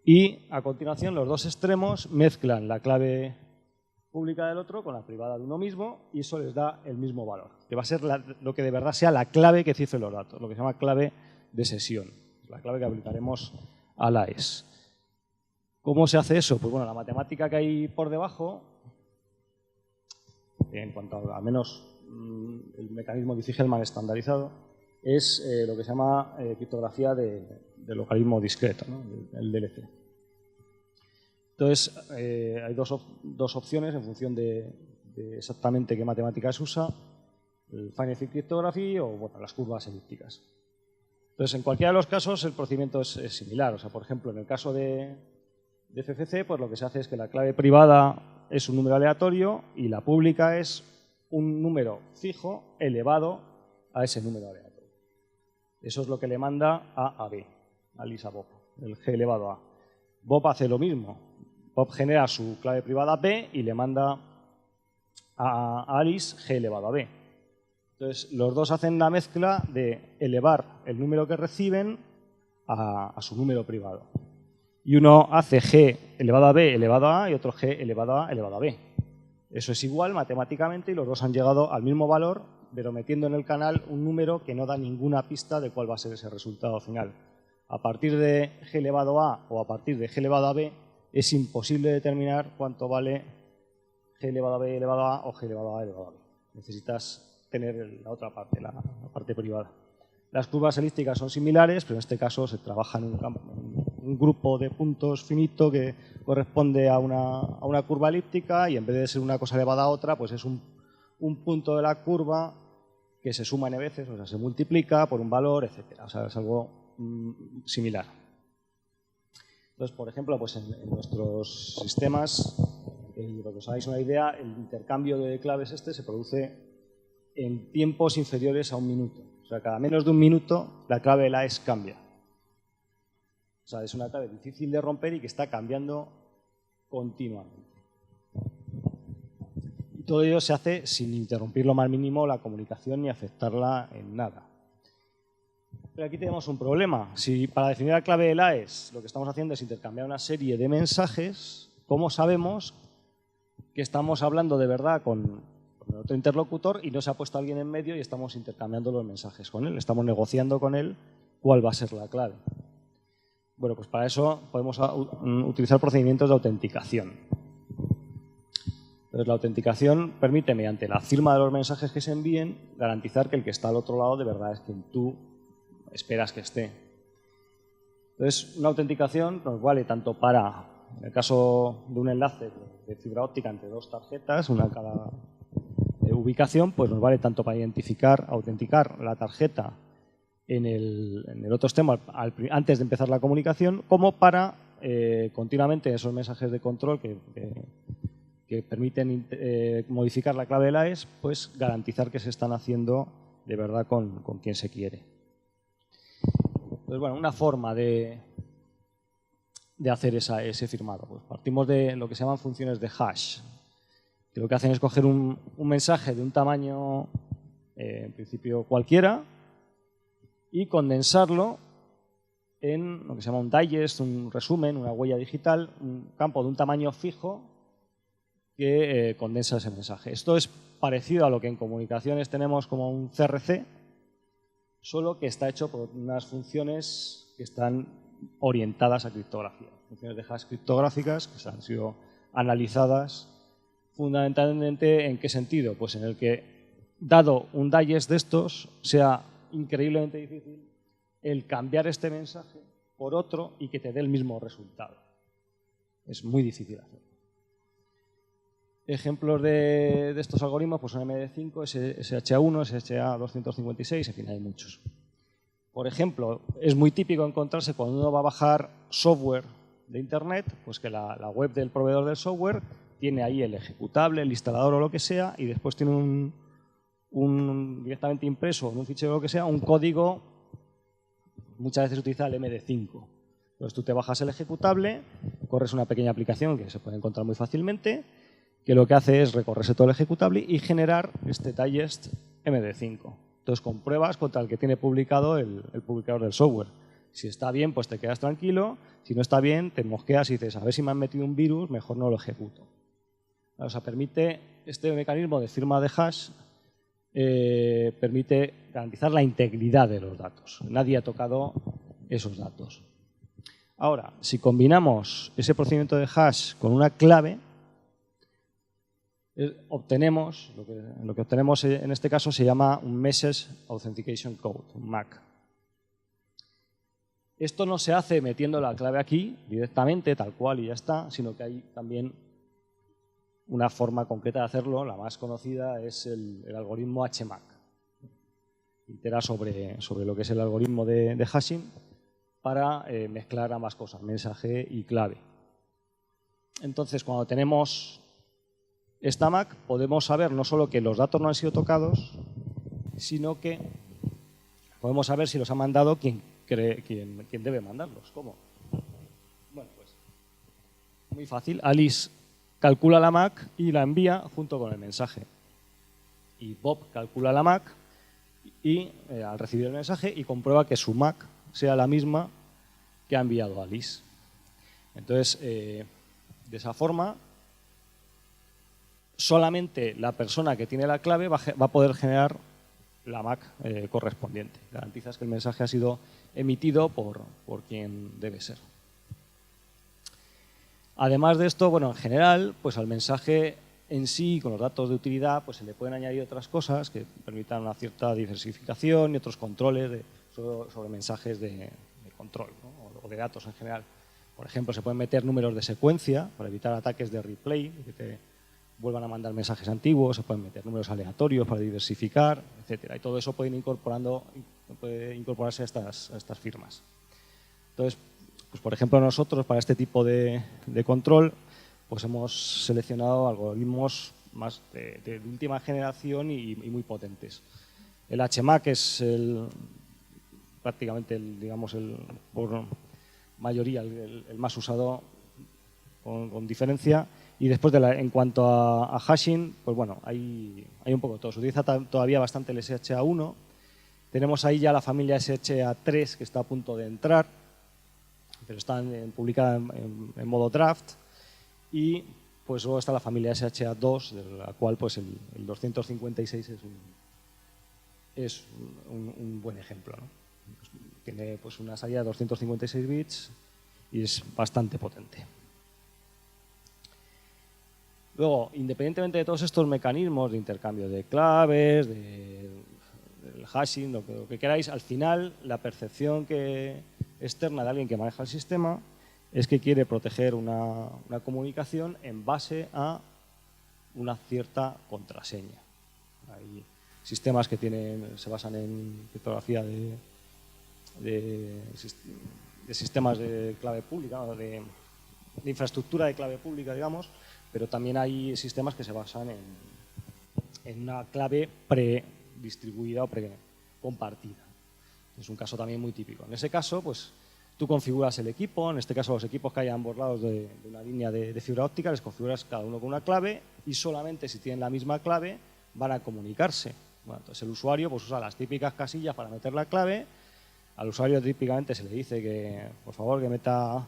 Y a continuación los dos extremos mezclan la clave pública del otro con la privada de uno mismo y eso les da el mismo valor, que va a ser lo que de verdad sea la clave que cifre los datos, lo que se llama clave de sesión, la clave que aplicaremos a la AES. ¿Cómo se hace eso? Pues bueno, la matemática que hay por debajo, en cuanto al menos el mecanismo Diffie-Hellman estandarizado, es lo que se llama criptografía de logaritmo discreto, ¿no? El DLC. Entonces, hay dos opciones en función de exactamente qué matemática se usa, el Finite Field Cryptography o bueno, las curvas elípticas. Entonces, en cualquiera de los casos el procedimiento es similar. O sea, por ejemplo, en el caso de FFC, pues lo que se hace es que la clave privada es un número aleatorio y la pública es un número fijo elevado a ese número aleatorio. Eso es lo que le manda a B, Alice a Bob, el G elevado a. Bob hace lo mismo. Bob genera su clave privada B y le manda a Alice G elevado a B. Entonces, los dos hacen la mezcla de elevar el número que reciben a su número privado. Y uno hace G elevado a B elevado a A y otro G elevado a elevado a B. Eso es igual matemáticamente y los dos han llegado al mismo valor, pero metiendo en el canal un número que no da ninguna pista de cuál va a ser ese resultado final. A partir de G elevado a o a partir de G elevado a B es imposible determinar cuánto vale G elevado a B elevado a o G elevado a elevado a B. Necesitas tener la otra parte, la parte privada. Las curvas elípticas son similares, pero en este caso se trabaja en un grupo de puntos finito que corresponde a una curva elíptica y en vez de ser una cosa elevada a otra, pues es un punto de la curva que se suma n veces, o sea, se multiplica por un valor, etc. O sea, es algo similar. Entonces, por ejemplo, pues en nuestros sistemas, para que os hagáis una idea, el intercambio de claves se produce en tiempos inferiores a un minuto. O sea, cada menos de un minuto la clave de la AES cambia. O sea, es una clave difícil de romper y que está cambiando continuamente. Y todo ello se hace sin interrumpir lo más mínimo la comunicación ni afectarla en nada. Pero aquí tenemos un problema. Si para definir la clave del AES lo que estamos haciendo es intercambiar una serie de mensajes, ¿cómo sabemos que estamos hablando de verdad con el otro interlocutor y no se ha puesto alguien en medio y estamos intercambiando los mensajes con él? Estamos negociando con él cuál va a ser la clave. Bueno, pues para eso podemos utilizar procedimientos de autenticación. Entonces, la autenticación permite, mediante la firma de los mensajes que se envíen, garantizar que el que está al otro lado de verdad es quien tú esperas que esté. Entonces, una autenticación nos vale tanto para, en el caso de un enlace de fibra óptica entre dos tarjetas, una en cada ubicación, pues nos vale tanto para autenticar la tarjeta en el otro extremo antes de empezar la comunicación, como para continuamente esos mensajes de control que permiten modificar la clave de la AES, pues garantizar que se están haciendo de verdad con quien se quiere. Entonces, bueno, una forma de hacer ese firmado. Pues partimos de lo que se llaman funciones de hash, que lo que hacen es coger un mensaje de un tamaño, en principio cualquiera, y condensarlo en lo que se llama un digest, un resumen, una huella digital, un campo de un tamaño fijo que condensa ese mensaje. Esto es parecido a lo que en comunicaciones tenemos como un CRC, solo que está hecho por unas funciones que están orientadas a criptografía. Funciones de hash criptográficas que han sido analizadas fundamentalmente ¿en qué sentido? Pues en el que, dado un digest de estos, sea increíblemente difícil el cambiar este mensaje por otro y que te dé el mismo resultado. Es muy difícil hacerlo. Ejemplos de estos algoritmos pues son MD5, SHA1, SHA256, en fin, hay muchos. Por ejemplo, es muy típico encontrarse cuando uno va a bajar software de Internet, pues que la web del proveedor del software tiene ahí el ejecutable, el instalador o lo que sea, y después tiene directamente impreso en un fichero o lo que sea, un código, muchas veces se utiliza el MD5. Entonces tú te bajas el ejecutable, corres una pequeña aplicación que se puede encontrar muy fácilmente, que lo que hace es recorrerse todo el ejecutable y generar este digest MD5. Entonces compruebas contra el que tiene publicado el publicador del software. Si está bien, pues te quedas tranquilo. Si no está bien, te mosqueas y dices, a ver si me han metido un virus, mejor no lo ejecuto. O sea, permite este mecanismo de firma de hash, permite garantizar la integridad de los datos. Nadie ha tocado esos datos. Ahora, si combinamos ese procedimiento de hash con una clave, obtenemos, lo que obtenemos en este caso se llama un Message Authentication Code, un MAC. Esto no se hace metiendo la clave aquí directamente, tal cual y ya está, sino que hay también una forma concreta de hacerlo. La más conocida es el algoritmo HMAC. Itera sobre lo que es el algoritmo de hashing para mezclar ambas cosas, mensaje y clave. Entonces, cuando tenemos esta MAC, podemos saber no solo que los datos no han sido tocados, sino que podemos saber si los ha mandado quien debe mandarlos. ¿Cómo? Bueno, pues muy fácil. Alice calcula la MAC y la envía junto con el mensaje. Y Bob calcula la MAC y al recibir el mensaje y comprueba que su MAC sea la misma que ha enviado Alice. Entonces, de esa forma, solamente la persona que tiene la clave va a poder generar la MAC correspondiente. Garantizas que el mensaje ha sido emitido por quien debe ser. Además de esto, bueno, en general, pues al mensaje en sí, con los datos de utilidad, pues se le pueden añadir otras cosas que permitan una cierta diversificación y otros controles sobre mensajes de control, ¿no? O de datos en general. Por ejemplo, se pueden meter números de secuencia para evitar ataques de replay, que te vuelvan a mandar mensajes antiguos, se pueden meter números aleatorios para diversificar, etcétera. Y todo eso puede incorporarse a estas firmas. Entonces, pues por ejemplo, nosotros para este tipo de control pues hemos seleccionado algoritmos más de última generación y muy potentes. El HMAC es prácticamente por mayoría el más usado con diferencia. Y después, en cuanto a hashing, pues bueno, hay un poco de todo. Se utiliza todavía bastante el SHA1. Tenemos ahí ya la familia SHA3 que está a punto de entrar, pero está publicada en modo draft. Y pues luego está la familia SHA2, de la cual pues el 256 es un buen ejemplo, ¿no? Tiene pues una salida de 256 bits y es bastante potente. Luego, independientemente de todos estos mecanismos de intercambio de claves, del hashing, lo que queráis, al final la percepción externa de alguien que maneja el sistema es que quiere proteger una comunicación en base a una cierta contraseña. Hay sistemas que se basan en criptografía de sistemas de clave pública, de infraestructura de clave pública, digamos, pero también hay sistemas que se basan en una clave predistribuida o precompartida. Es un caso también muy típico. En ese caso, pues tú configuras el equipo, en este caso los equipos que hay a ambos lados de una línea de fibra óptica, les configuras cada uno con una clave y solamente si tienen la misma clave van a comunicarse. Bueno, entonces el usuario pues usa las típicas casillas para meter la clave. Al usuario típicamente se le dice que, por favor, que meta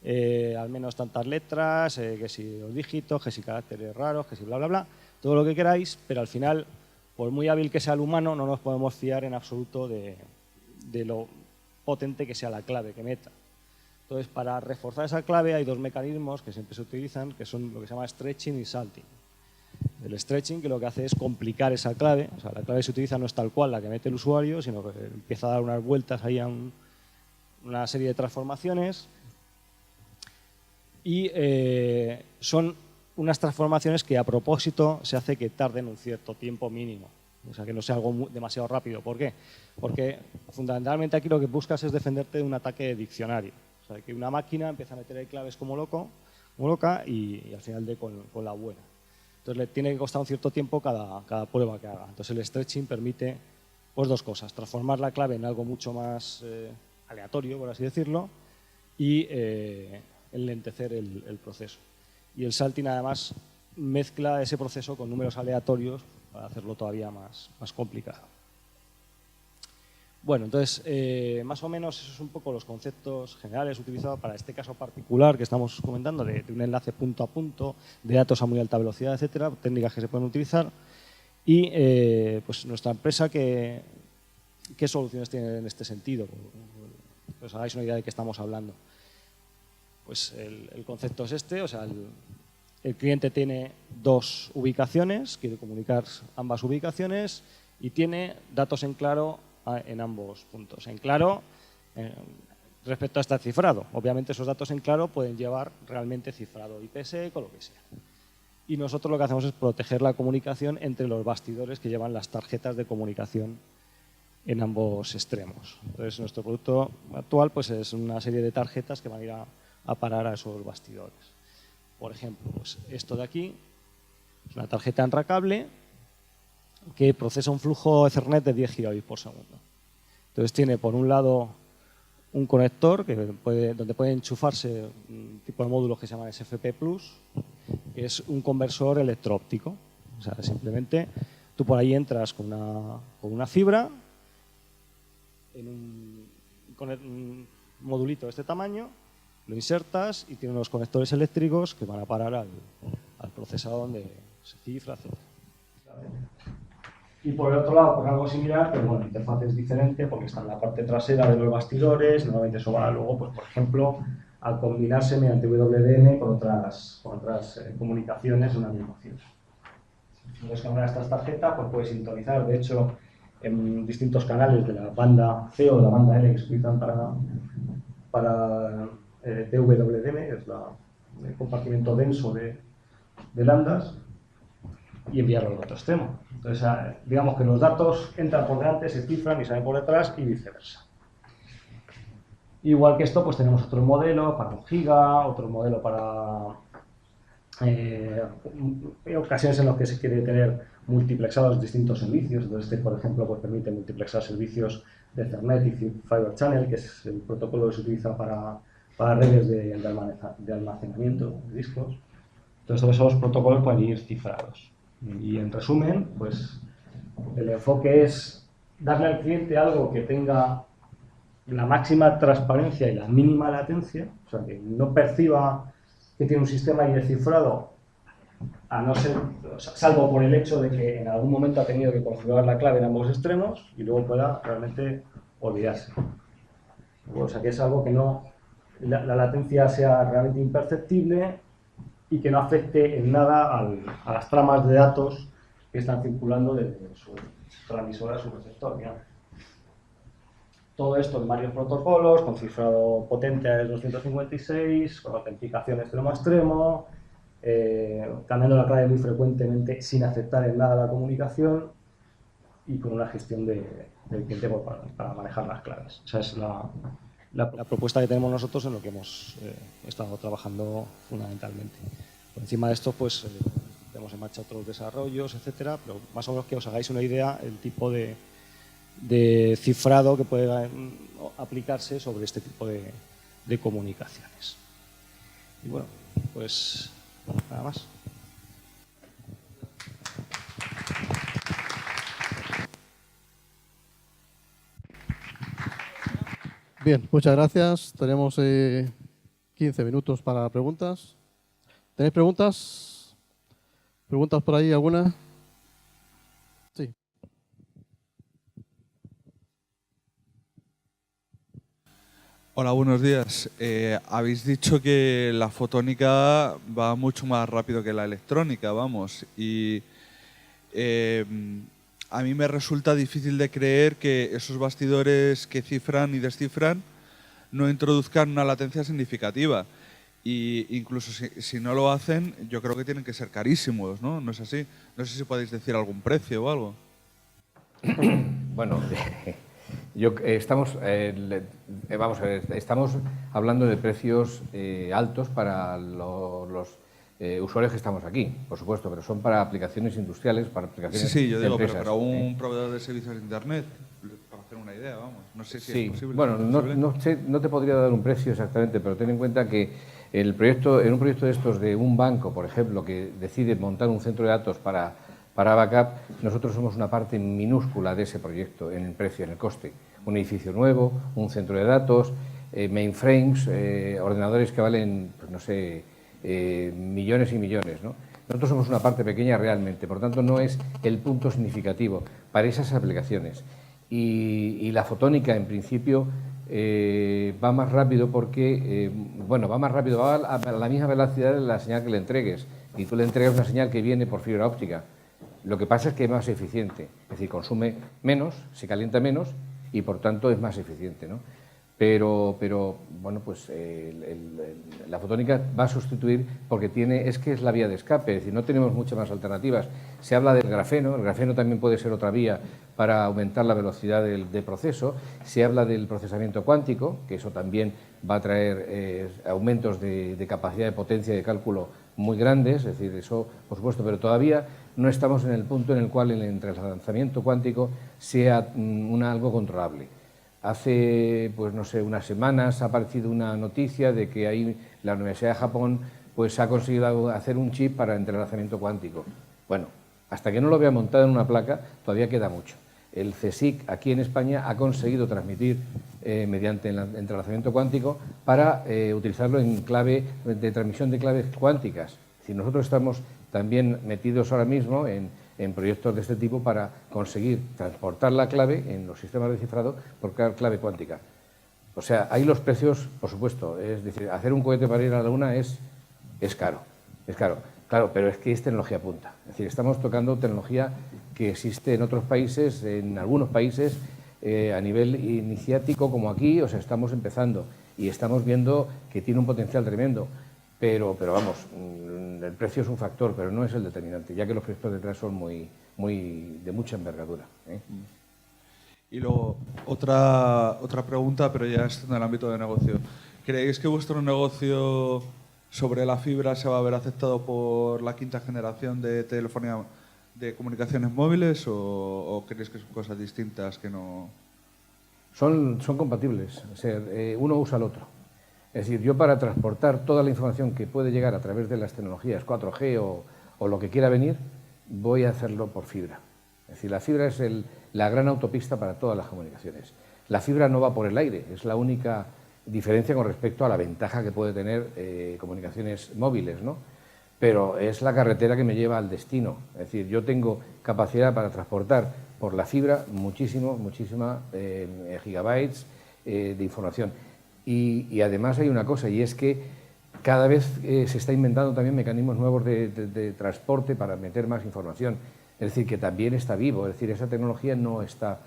al menos tantas letras, que si los dígitos, que si caracteres raros, que si bla, bla, bla, todo lo que queráis, pero al final, por muy hábil que sea el humano, no nos podemos fiar en absoluto de lo potente que sea la clave que meta. Entonces, para reforzar esa clave hay dos mecanismos que siempre se utilizan, que son lo que se llama stretching y salting. El stretching, que lo que hace es complicar esa clave, o sea, la clave se utiliza no es tal cual la que mete el usuario, sino que empieza a dar unas vueltas ahí a una serie de transformaciones y son unas transformaciones que a propósito se hace que tarden un cierto tiempo mínimo, o sea, que no sea algo demasiado rápido. ¿Por qué? Porque fundamentalmente aquí lo que buscas es defenderte de un ataque de diccionario, o sea, que una máquina empieza a meter ahí claves como loca y al final dé con la buena. Entonces le tiene que costar un cierto tiempo cada prueba que haga. Entonces el stretching permite pues dos cosas: transformar la clave en algo mucho más aleatorio, por así decirlo, y enlentecer el proceso. Y el salting además mezcla ese proceso con números aleatorios para hacerlo todavía más complicado. Bueno, entonces, más o menos esos son un poco los conceptos generales utilizados para este caso particular que estamos comentando, de un enlace punto a punto, de datos a muy alta velocidad, etcétera, técnicas que se pueden utilizar. Y pues nuestra empresa, ¿qué soluciones tiene en este sentido? Pues hagáis una idea de qué estamos hablando. Pues el concepto es este, o sea, el cliente tiene dos ubicaciones, quiere comunicar ambas ubicaciones y tiene datos en claro en ambos puntos. En claro, respecto a este cifrado. Obviamente esos datos en claro pueden llevar realmente cifrado IPsec o lo que sea. Y nosotros lo que hacemos es proteger la comunicación entre los bastidores que llevan las tarjetas de comunicación en ambos extremos. Entonces nuestro producto actual pues es una serie de tarjetas que van a ir a parar a esos bastidores. Por ejemplo, pues esto de aquí es una tarjeta enracable que procesa un flujo Ethernet de 10 gigabits por segundo. Entonces tiene por un lado un conector donde puede enchufarse un tipo de módulos que se llaman SFP+, que es un conversor electro-óptico. O sea, simplemente tú por ahí entras con una fibra en un modulito de este tamaño, lo insertas y tiene unos conectores eléctricos que van a parar al procesador donde se cifra, etc. Y por el otro lado, por algo similar, pero bueno, la interfaz es diferente porque está en la parte trasera de los bastidores. Normalmente eso va luego, pues, por ejemplo, a combinarse mediante WDM con otras comunicaciones de una misma fibra. Entonces, con una de estas tarjetas pues puedes sintonizar, de hecho, en distintos canales de la banda C o de la banda L que se utilizan para DWDM, que es el compartimento denso de lambdas, y enviarlo al otro extremo. Entonces, digamos que los datos entran por delante, se cifran y salen por detrás y viceversa. Igual que esto, pues tenemos otro modelo para 1 giga, otro modelo para ocasiones en las que se quiere tener multiplexados distintos servicios. Entonces, este, por ejemplo, pues permite multiplexar servicios de Ethernet y Fiber Channel, que es el protocolo que se utiliza para redes de almacenamiento de discos. Entonces, todos esos protocolos pueden ir cifrados. Y en resumen, pues el enfoque es darle al cliente algo que tenga la máxima transparencia y la mínima latencia, o sea, que no perciba que tiene un sistema ahí descifrado, a no ser, salvo por el hecho de que en algún momento ha tenido que configurar la clave en ambos extremos y luego pueda realmente olvidarse. O sea, que es algo que la latencia sea realmente imperceptible y que no afecte en nada a las tramas de datos que están circulando desde su transmisor a su receptor. ¿Ya? Todo esto en varios protocolos, con cifrado potente AES-256, con autenticación extremo a extremo, cambiando la clave muy frecuentemente sin afectar en nada la comunicación y con una gestión del cliente para manejar las claves. Esa es la propuesta que tenemos nosotros en lo que hemos estado trabajando fundamentalmente. Por encima de esto, pues tenemos en marcha otros desarrollos, etcétera, pero más o menos que os hagáis una idea el tipo de de cifrado que pueda aplicarse sobre este tipo de comunicaciones. Y bueno, pues nada más. Bien, muchas gracias. Tenemos 15 minutos para preguntas. ¿Tenéis preguntas? ¿Preguntas por ahí alguna? Sí. Hola, buenos días. Habéis dicho que la fotónica va mucho más rápido que la electrónica, vamos, y a mí me resulta difícil de creer que esos bastidores que cifran y descifran no introduzcan una latencia significativa. Y incluso si no lo hacen, yo creo que tienen que ser carísimos, ¿no? ¿No es así? No sé si podéis decir algún precio o algo. Bueno, estamos hablando de precios altos para los usuarios que estamos aquí, por supuesto, pero son para aplicaciones industriales, para aplicaciones Sí, yo de digo, pero empresas, para un proveedor de servicios de Internet, para hacer una idea, vamos. No sé si es posible. Bueno, no te podría dar un precio exactamente, pero ten en cuenta que en un proyecto de estos de un banco, por ejemplo, que decide montar un centro de datos para backup, nosotros somos una parte minúscula de ese proyecto en el precio, en el coste. Un edificio nuevo, un centro de datos, mainframes, ordenadores que valen, pues no sé, millones y millones, ¿no? Nosotros somos una parte pequeña realmente, por tanto no es el punto significativo para esas aplicaciones. Y la fotónica, en principio, va más rápido porque, va más rápido, va a la misma velocidad de la señal que le entregues. Y tú le entregas una señal que viene por fibra óptica. Lo que pasa es que es más eficiente, es decir, consume menos, se calienta menos y por tanto es más eficiente, ¿no? Pero bueno, pues la fotónica va a sustituir porque es que es la vía de escape, es decir, no tenemos muchas más alternativas. Se habla del grafeno, el grafeno también puede ser otra vía para aumentar la velocidad del proceso. Se habla del procesamiento cuántico, que eso también va a traer aumentos de capacidad de potencia de cálculo muy grandes, es decir, eso por supuesto, pero todavía no estamos en el punto en el cual el entrelazamiento cuántico sea algo controlable. Hace, pues no sé, unas semanas ha aparecido una noticia de que ahí la Universidad de Japón pues ha conseguido hacer un chip para entrelazamiento cuántico. Bueno, hasta que no lo vea montado en una placa todavía queda mucho. El CSIC aquí en España ha conseguido transmitir mediante el entrelazamiento cuántico para utilizarlo en clave de transmisión de claves cuánticas. Es decir, nosotros estamos también metidos ahora mismo en proyectos de este tipo para conseguir transportar la clave en los sistemas de cifrado por clave cuántica. O sea, ahí los precios, por supuesto, es decir, hacer un cohete para ir a la Luna es caro, claro, pero es que es tecnología punta. Es decir, estamos tocando tecnología que existe en otros países, en algunos países, a nivel iniciático como aquí, o sea, estamos empezando y estamos viendo que tiene un potencial tremendo. Pero vamos, el precio es un factor, pero no es el determinante, ya que los proyectos detrás son de mucha envergadura, ¿eh? Y luego, otra pregunta, pero ya está en el ámbito de negocio. ¿Creéis que vuestro negocio sobre la fibra se va a ver afectado por la quinta generación de telefonía de comunicaciones móviles o creéis que son cosas distintas que no...? Son compatibles, o sea, uno usa al otro. Es decir, yo para transportar toda la información que puede llegar a través de las tecnologías 4G o lo que quiera venir, voy a hacerlo por fibra. Es decir, la fibra es la gran autopista para todas las comunicaciones. La fibra no va por el aire, es la única diferencia con respecto a la ventaja que puede tener comunicaciones móviles, ¿no? Pero es la carretera que me lleva al destino. Es decir, yo tengo capacidad para transportar por la fibra muchísima gigabytes de información. Y además hay una cosa, y es que cada vez se está inventando también mecanismos nuevos de transporte para meter más información. Es decir, que también está vivo, es decir, esa tecnología no está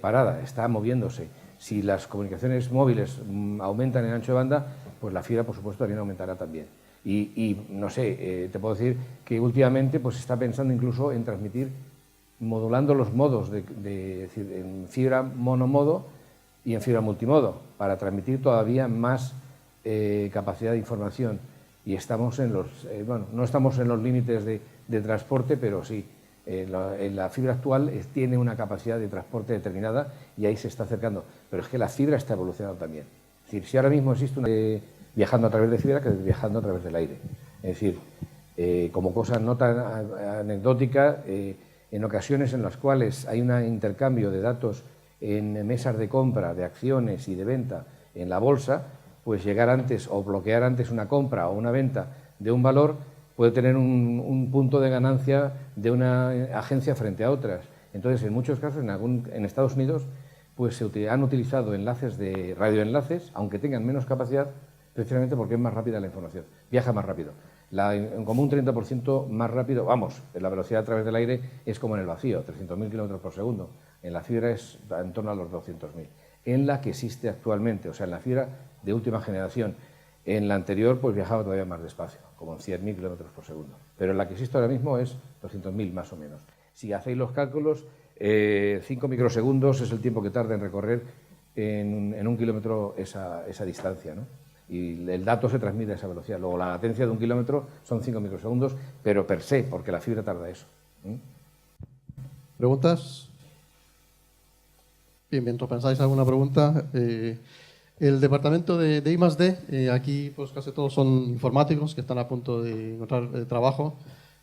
parada, está moviéndose. Si las comunicaciones móviles aumentan en ancho de banda, pues la fibra, por supuesto, también aumentará también. Y no sé, te puedo decir que últimamente pues, se está pensando incluso en transmitir, modulando los modos, es decir, en fibra monomodo y en fibra multimodo, para transmitir todavía más capacidad de información. Y estamos en no estamos en los límites de transporte, pero sí, La fibra actual tiene una capacidad de transporte determinada y ahí se está acercando. Pero es que la fibra está evolucionando también. Es decir, si ahora mismo existe una viajando a través de fibra que viajando a través del aire. Es decir, como cosa no tan anecdótica, en ocasiones en las cuales hay un intercambio de datos en mesas de compra, de acciones y de venta en la bolsa, pues llegar antes o bloquear antes una compra o una venta de un valor puede tener un punto de ganancia de una agencia frente a otras. Entonces, en muchos casos, en Estados Unidos, pues han utilizado enlaces de radioenlaces, aunque tengan menos capacidad, precisamente porque es más rápida la información, viaja más rápido. Como un 30% más rápido, vamos, la velocidad a través del aire es como en el vacío, 300.000 kilómetros por segundo. En la fibra es en torno a los 200.000. En la que existe actualmente, o sea, en la fibra de última generación. En la anterior, pues viajaba todavía más despacio, como en 100.000 kilómetros por segundo. Pero en la que existe ahora mismo es 200.000 más o menos. Si hacéis los cálculos, 5 microsegundos es el tiempo que tarda en recorrer en un kilómetro esa distancia, ¿no? Y el dato se transmite a esa velocidad. Luego, la latencia de un kilómetro son 5 microsegundos, pero per se, porque la fibra tarda eso. ¿Preguntas? Bien, mientras pensáis alguna pregunta, el departamento de I+D, aquí pues casi todos son informáticos que están a punto de encontrar trabajo.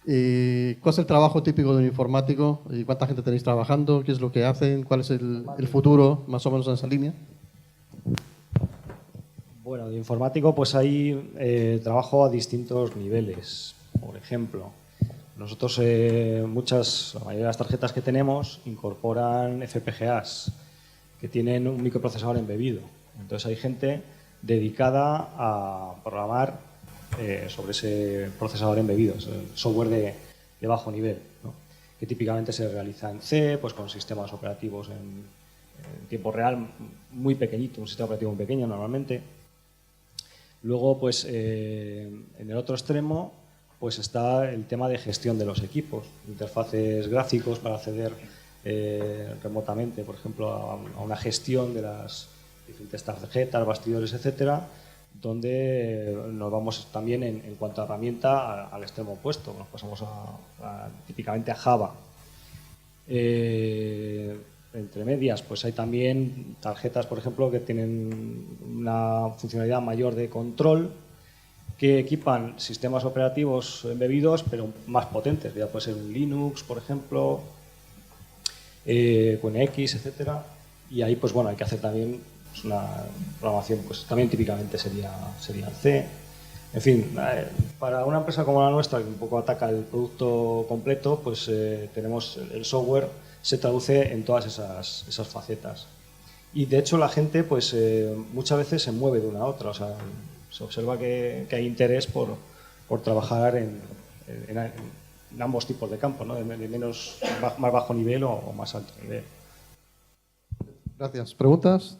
¿Cuál es el trabajo típico de un informático? ¿Cuánta gente tenéis trabajando? ¿Qué es lo que hacen? ¿Cuál es el futuro, más o menos en esa línea? Bueno, de informático pues hay trabajo a distintos niveles. Por ejemplo, nosotros la mayoría de las tarjetas que tenemos incorporan FPGAs que tienen un microprocesador embebido. Entonces hay gente dedicada a programar sobre ese procesador embebido, es el software de bajo nivel, ¿no? Que típicamente se realiza en C, pues con sistemas operativos en tiempo real muy pequeñito, un sistema operativo muy pequeño normalmente. Luego, pues en el otro extremo, pues está el tema de gestión de los equipos, interfaces gráficos para acceder remotamente, por ejemplo, a una gestión de las diferentes tarjetas, bastidores, etcétera, donde nos vamos también en cuanto a herramienta al extremo opuesto, nos pasamos típicamente a Java. Entre medias, pues hay también tarjetas, por ejemplo, que tienen una funcionalidad mayor de control, que equipan sistemas operativos embebidos, pero más potentes. Ya puede ser un Linux, por ejemplo, con X, etcétera. Y ahí, pues bueno, hay que hacer también pues, una programación, pues también típicamente sería en C. En fin, para una empresa como la nuestra, que un poco ataca el producto completo, pues tenemos el software, se traduce en todas esas facetas. Y de hecho la gente, pues muchas veces se mueve de una a otra, o sea, se observa que hay interés por trabajar en ambos tipos de campo, ¿no? De más bajo nivel o más alto nivel. Gracias. ¿Preguntas?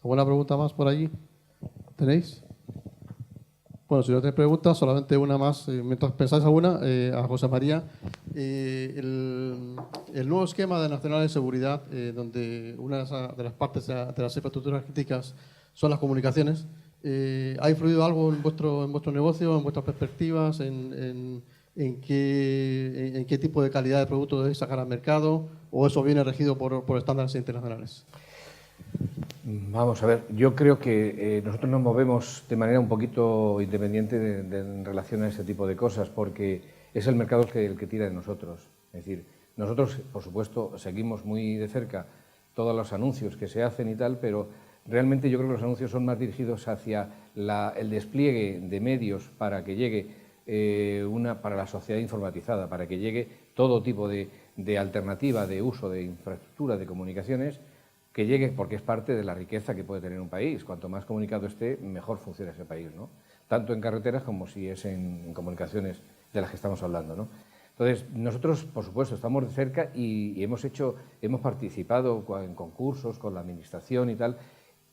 ¿Alguna pregunta más por allí? ¿Tenéis? Bueno, si no tenéis preguntas, solamente una más. Mientras pensáis alguna, a José María. El nuevo esquema de Nacional de Seguridad, donde una de las partes de las infraestructuras críticas son las comunicaciones, ¿ha influido algo en vuestro negocio, en vuestras perspectivas, en qué tipo de calidad de producto debéis sacar al mercado, o eso viene regido por estándares internacionales? Vamos a ver, yo creo que nosotros nos movemos de manera un poquito independiente en relación a ese tipo de cosas, porque es el mercado el que tira de nosotros. Es decir, nosotros, por supuesto, seguimos muy de cerca todos los anuncios que se hacen y tal, pero realmente yo creo que los anuncios son más dirigidos hacia el despliegue de medios para que llegue para la sociedad informatizada, para que llegue todo tipo de alternativa de uso de infraestructura de comunicaciones, que llegue, porque es parte de la riqueza que puede tener un país. Cuanto más comunicado esté, mejor funciona ese país, ¿no? Tanto en carreteras como si es en comunicaciones de las que estamos hablando, ¿no? Entonces, nosotros, por supuesto, estamos de cerca y hemos participado en concursos con la administración y tal,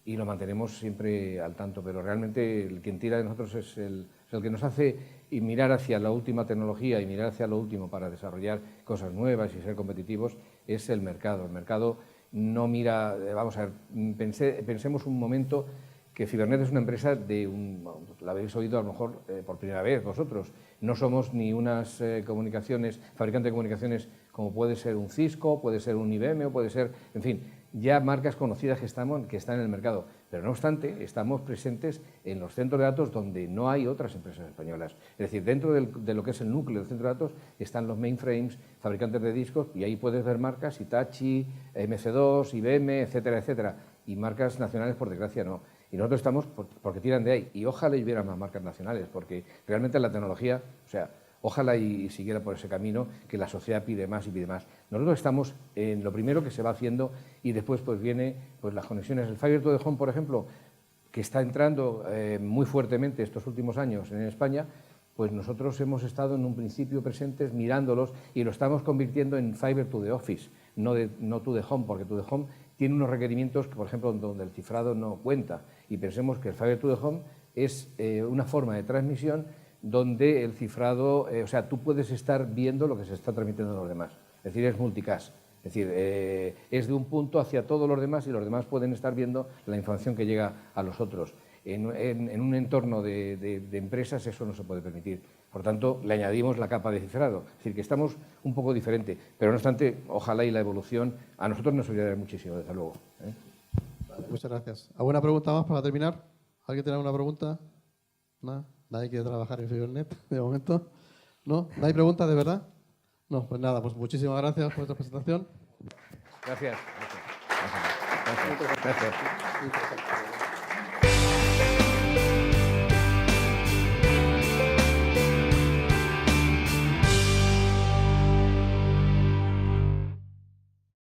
y lo mantenemos siempre al tanto, pero realmente quien tira de nosotros es el que nos hace mirar hacia la última tecnología y mirar hacia lo último para desarrollar cosas nuevas y ser competitivos, es el mercado. El mercado no mira, vamos a ver, pensemos un momento que Fibernet es una empresa la habéis oído a lo mejor por primera vez vosotros. No somos ni unas fabricante de comunicaciones como puede ser un Cisco, puede ser un IBM o puede ser, en fin, ya marcas conocidas que están en el mercado. Pero no obstante, estamos presentes en los centros de datos donde no hay otras empresas españolas. Es decir, dentro de lo que es el núcleo del centro de datos están los mainframes, fabricantes de discos, y ahí puedes ver marcas Hitachi, MC2, IBM, etcétera, etcétera. Y marcas nacionales, por desgracia, no. Y nosotros estamos porque tiran de ahí. Y ojalá hubiera más marcas nacionales, porque realmente la tecnología, o sea, ojalá y siguiera por ese camino, que la sociedad pide más y pide más. Nosotros estamos en lo primero que se va haciendo y después pues viene pues las conexiones. El Fiber to the Home, por ejemplo, que está entrando muy fuertemente estos últimos años en España, pues nosotros hemos estado en un principio presentes mirándolos y lo estamos convirtiendo en Fiber to the Office, no to the Home, porque to the Home tiene unos requerimientos que, por ejemplo, donde el cifrado no cuenta. Y pensemos que el Fiber to the Home es una forma de transmisión donde el cifrado, o sea, tú puedes estar viendo lo que se está transmitiendo a los demás. Es decir, es multicast. Es decir, es de un punto hacia todos los demás y los demás pueden estar viendo la información que llega a los otros. En un entorno de empresas eso no se puede permitir. Por tanto, le añadimos la capa de cifrado. Es decir, que estamos un poco diferente. Pero no obstante, ojalá y la evolución a nosotros nos ayudará muchísimo, desde luego. Vale, muchas gracias. ¿Alguna pregunta más para terminar? ¿Alguien tiene alguna pregunta? ¿No? ¿Nadie quiere trabajar en Fibernet de momento? ¿No? ¿No hay preguntas de verdad? No, pues nada, pues muchísimas gracias por esta presentación. Gracias. Gracias. Gracias. Gracias.